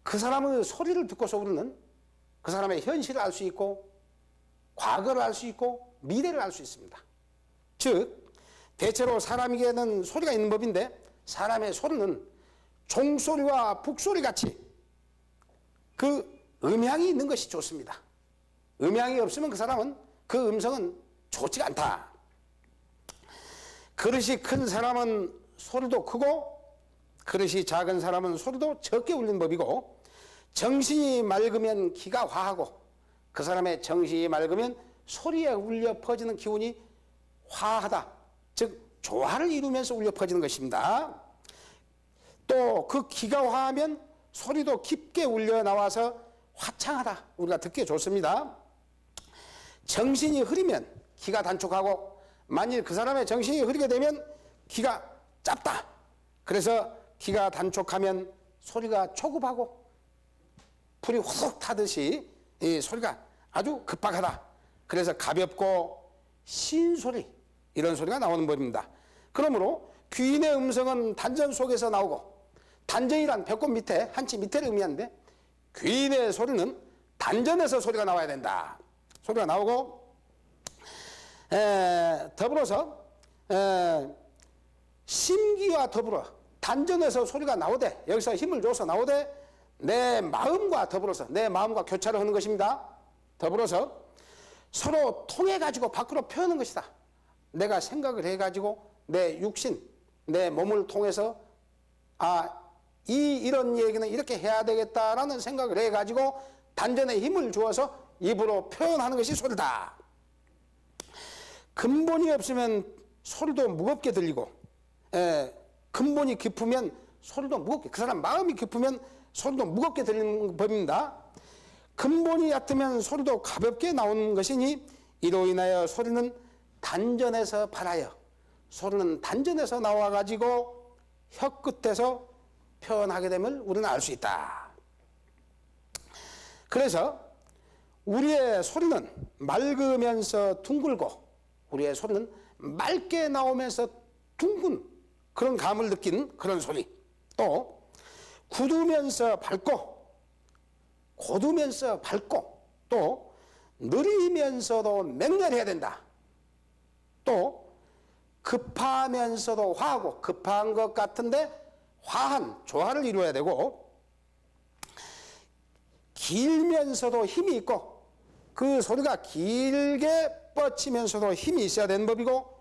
그 사람의 소리를 듣고서 우리는 그 사람의 현실을 알 수 있고 과거를 알 수 있고 미래를 알 수 있습니다. 즉 대체로 사람에게는 소리가 있는 법인데 사람의 소리는 종소리와 북소리 같이 그 음향이 있는 것이 좋습니다. 음향이 없으면 그 사람은 그 음성은 좋지가 않다. 그릇이 큰 사람은 소리도 크고 그릇이 작은 사람은 소리도 적게 울리는 법이고 정신이 맑으면 기가 화하고 그 사람의 정신이 맑으면 소리에 울려 퍼지는 기운이 화하다. 즉 조화를 이루면서 울려 퍼지는 것입니다. 또 그 기가 화하면 소리도 깊게 울려 나와서 화창하다. 우리가 듣기에 좋습니다. 정신이 흐리면 기가 단촉하고 만일 그 사람의 정신이 흐리게 되면 기가 짧다. 그래서 기가 단촉하면 소리가 초급하고 불이 후둑 타듯이 이 소리가 아주 급박하다. 그래서 가볍고 신소리 이런 소리가 나오는 법입니다. 그러므로 귀인의 음성은 단전 속에서 나오고 단전이란 배꼽 밑에 한치 밑에를 의미하는데 귀인의 소리는 단전에서 소리가 나와야 된다. 소리가 나오고 더불어서 심기와 더불어 단전에서 소리가 나오되 여기서 힘을 줘서 나오되 내 마음과 더불어서 내 마음과 교차를 하는 것입니다. 더불어서 서로 통해 가지고 밖으로 표현하는 것이다. 내가 생각을 해 가지고 내 육신 내 몸을 통해서 이런 얘기는 이렇게 해야 되겠다라는 생각을 해 가지고 단전에 힘을 주어서 입으로 표현하는 것이 소리다. 근본이 없으면 소리도 무겁게 들리고 근본이 깊으면 소리도 무겁게 그 사람 마음이 깊으면 소리도 무겁게 들리는 법입니다. 근본이 얕으면 소리도 가볍게 나오는 것이니 이로 인하여 소리는 단전에서 발하여 소리는 단전에서 나와가지고 혀 끝에서 표현하게 되면 우리는 알 수 있다. 그래서 우리의 소리는 맑으면서 둥글고 우리의 소리는 맑게 나오면서 둥근 그런 감을 느낀 그런 소리, 또 굳으면서 밝고 고두면서 밝고 또 느리면서도 맹렬해야 된다. 또 급하면서도 화하고 급한 것 같은데 화한 조화를 이루어야 되고 길면서도 힘이 있고 그 소리가 길게 뻗치면서도 힘이 있어야 되는 법이고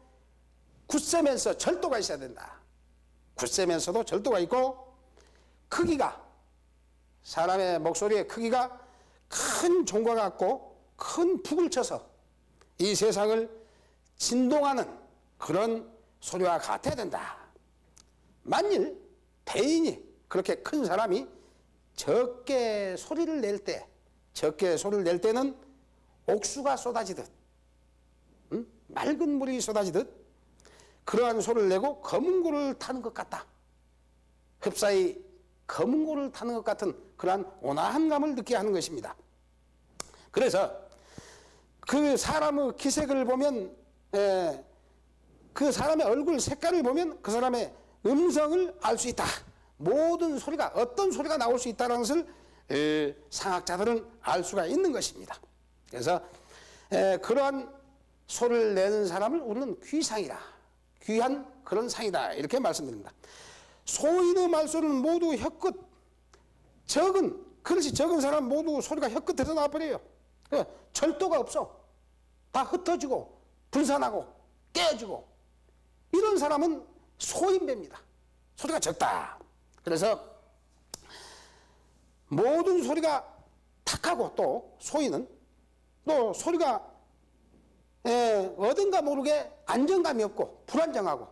굳세면서 절도가 있어야 된다. 굳세면서도 절도가 있고 크기가 사람의 목소리의 크기가 큰 종과 같고 큰 북을 쳐서 이 세상을 진동하는 그런 소리와 같아야 된다. 만일 대인이 그렇게 큰 사람이 적게 소리를 낼 때는 옥수가 쏟아지듯 맑은 물이 쏟아지듯 그러한 소리를 내고 검은고를 타는 것 같다. 흡사히 검은고를 타는 것 같은 그러한 온화한 감을 느끼게 하는 것입니다. 그래서 그 사람의 기색을 보면 그 사람의 얼굴 색깔을 보면 그 사람의 음성을 알 수 있다. 모든 소리가 어떤 소리가 나올 수 있다는 것을 상학자들은 알 수가 있는 것입니다. 그래서 그러한 소리를 내는 사람을 우리는 귀상이라 귀한 그런 상이다 이렇게 말씀드립니다. 소인의 말소리는 모두 혀끝 그릇이 적은 사람 모두 소리가 혀끝에서 나와버려요. 절도가 없어. 다 흩어지고 분산하고 깨지고 이런 사람은 소인배입니다. 소리가 적다. 그래서 모든 소리가 탁하고 또 소인은 또 소리가 어딘가 모르게 안정감이 없고 불안정하고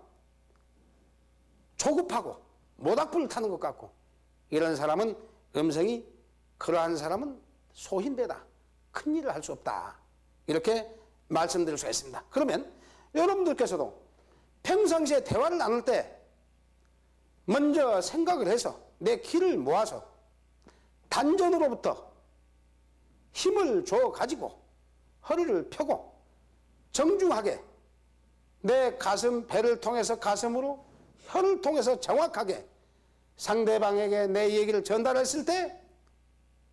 조급하고 모닥불을 타는 것 같고 이런 사람은 음성이 그러한 사람은 소인배다. 큰 일을 할 수 없다. 이렇게 말씀드릴 수가 있습니다. 그러면 여러분들께서도 평상시에 대화를 나눌 때 먼저 생각을 해서 내 기를 모아서 단전으로부터 힘을 줘 가지고 허리를 펴고 정중하게 내 가슴 배를 통해서 가슴으로 혀를 통해서 정확하게 상대방에게 내 얘기를 전달했을 때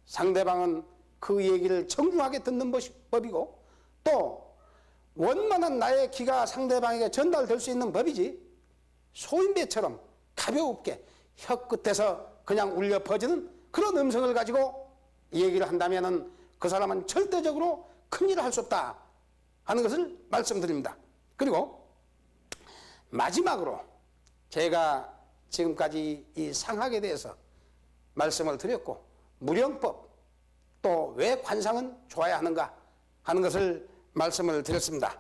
상대방은 그 얘기를 정중하게 듣는 법이고 또 원만한 나의 기가 상대방에게 전달될 수 있는 법이지 소인배처럼 가볍게 혀끝에서 그냥 울려 퍼지는 그런 음성을 가지고 얘기를 한다면 그 사람은 절대적으로 큰일을 할 수 없다 하는 것을 말씀드립니다. 그리고 마지막으로 제가 지금까지 이 상학에 대해서 말씀을 드렸고 무령법 또 왜 관상은 좋아야 하는가 하는 것을 말씀을 드렸습니다.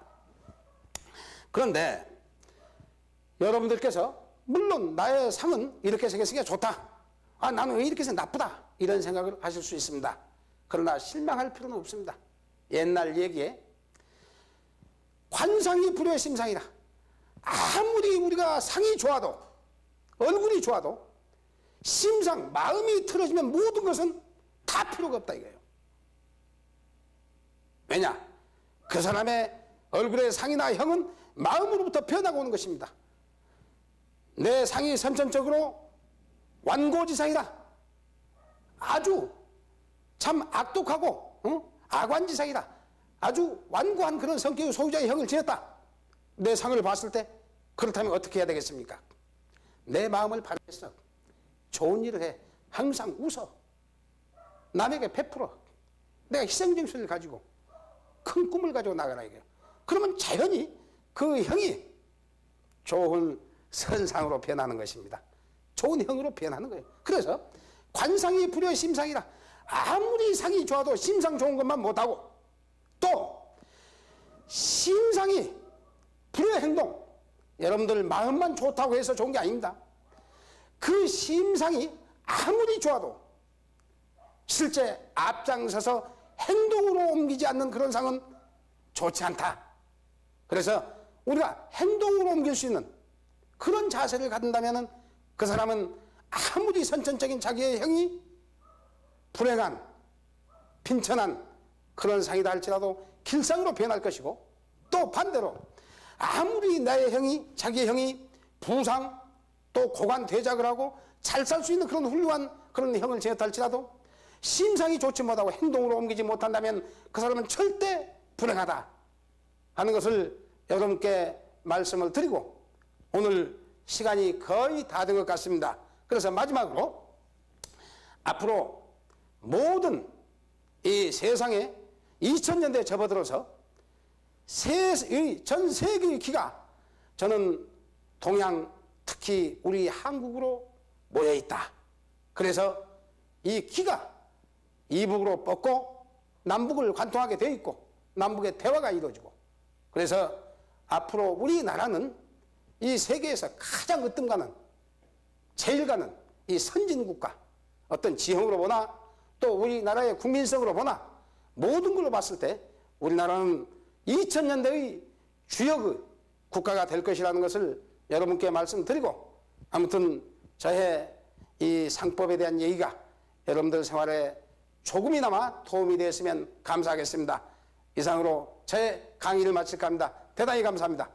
그런데 여러분들께서 물론 나의 상은 이렇게 생겼으니까 좋다. 나는 왜 이렇게 해서 나쁘다. 이런 생각을 하실 수 있습니다. 그러나 실망할 필요는 없습니다. 옛날 얘기에 관상이 불효의 심상이라. 아무리 우리가 상이 좋아도 얼굴이 좋아도 심상 마음이 틀어지면 모든 것은 다 필요가 없다 이거예요. 왜냐? 그 사람의 얼굴의 상이나 형은 마음으로부터 변하고 오는 것입니다. 내 상이 선천적으로 완고지상이다. 아주 참 악독하고 악완지상이다. 아주 완고한 그런 성격의 소유자의 형을 지었다. 내 상을 봤을 때 그렇다면 어떻게 해야 되겠습니까? 내 마음을 바르겠어. 좋은 일을 해. 항상 웃어. 남에게 베풀어. 내가 희생정신을 가지고 큰 꿈을 가지고 나가라 이거예요. 그러면 자연히 그 형이 좋은 선상으로 변하는 것입니다. 좋은 형으로 변하는 거예요. 그래서 관상이 불효 심상이라. 아무리 상이 좋아도 심상 좋은 것만 못하고 또 심상이 불효 행동, 여러분들 마음만 좋다고 해서 좋은 게 아닙니다. 그 심상이 아무리 좋아도 실제 앞장서서 행동으로 옮기지 않는 그런 상은 좋지 않다. 그래서 우리가 행동으로 옮길 수 있는 그런 자세를 갖는다면 그 사람은 아무리 선천적인 자기의 형이 불행한 빈천한 그런 상이다 할지라도 길상으로 변할 것이고, 또 반대로 아무리 나의 형이, 자기의 형이 부상 또 고관대작을 하고 잘 살 수 있는 그런 훌륭한 그런 형을 지냈다 할지라도 심상이 좋지 못하고 행동으로 옮기지 못한다면 그 사람은 절대 불행하다 하는 것을 여러분께 말씀을 드리고, 오늘 시간이 거의 다 된 것 같습니다. 그래서 마지막으로 앞으로 모든 이 세상에 2000년대에 접어들어서 전 세계의 기가 저는 동양, 특히 우리 한국으로 모여 있다. 그래서 이 기가 이북으로 뻗고 남북을 관통하게 되어 있고 남북의 대화가 이루어지고, 그래서 앞으로 우리나라는 이 세계에서 가장 으뜸가는, 제일 가는 이 선진국가, 어떤 지형으로 보나 또 우리나라의 국민성으로 보나 모든 걸로 봤을 때 우리나라는 2000년대의 주역의 국가가 될 것이라는 것을 여러분께 말씀드리고, 아무튼 저의 이 상법에 대한 얘기가 여러분들 생활에 조금이나마 도움이 되었으면 감사하겠습니다. 이상으로 저의 강의를 마칠까 합니다. 대단히 감사합니다.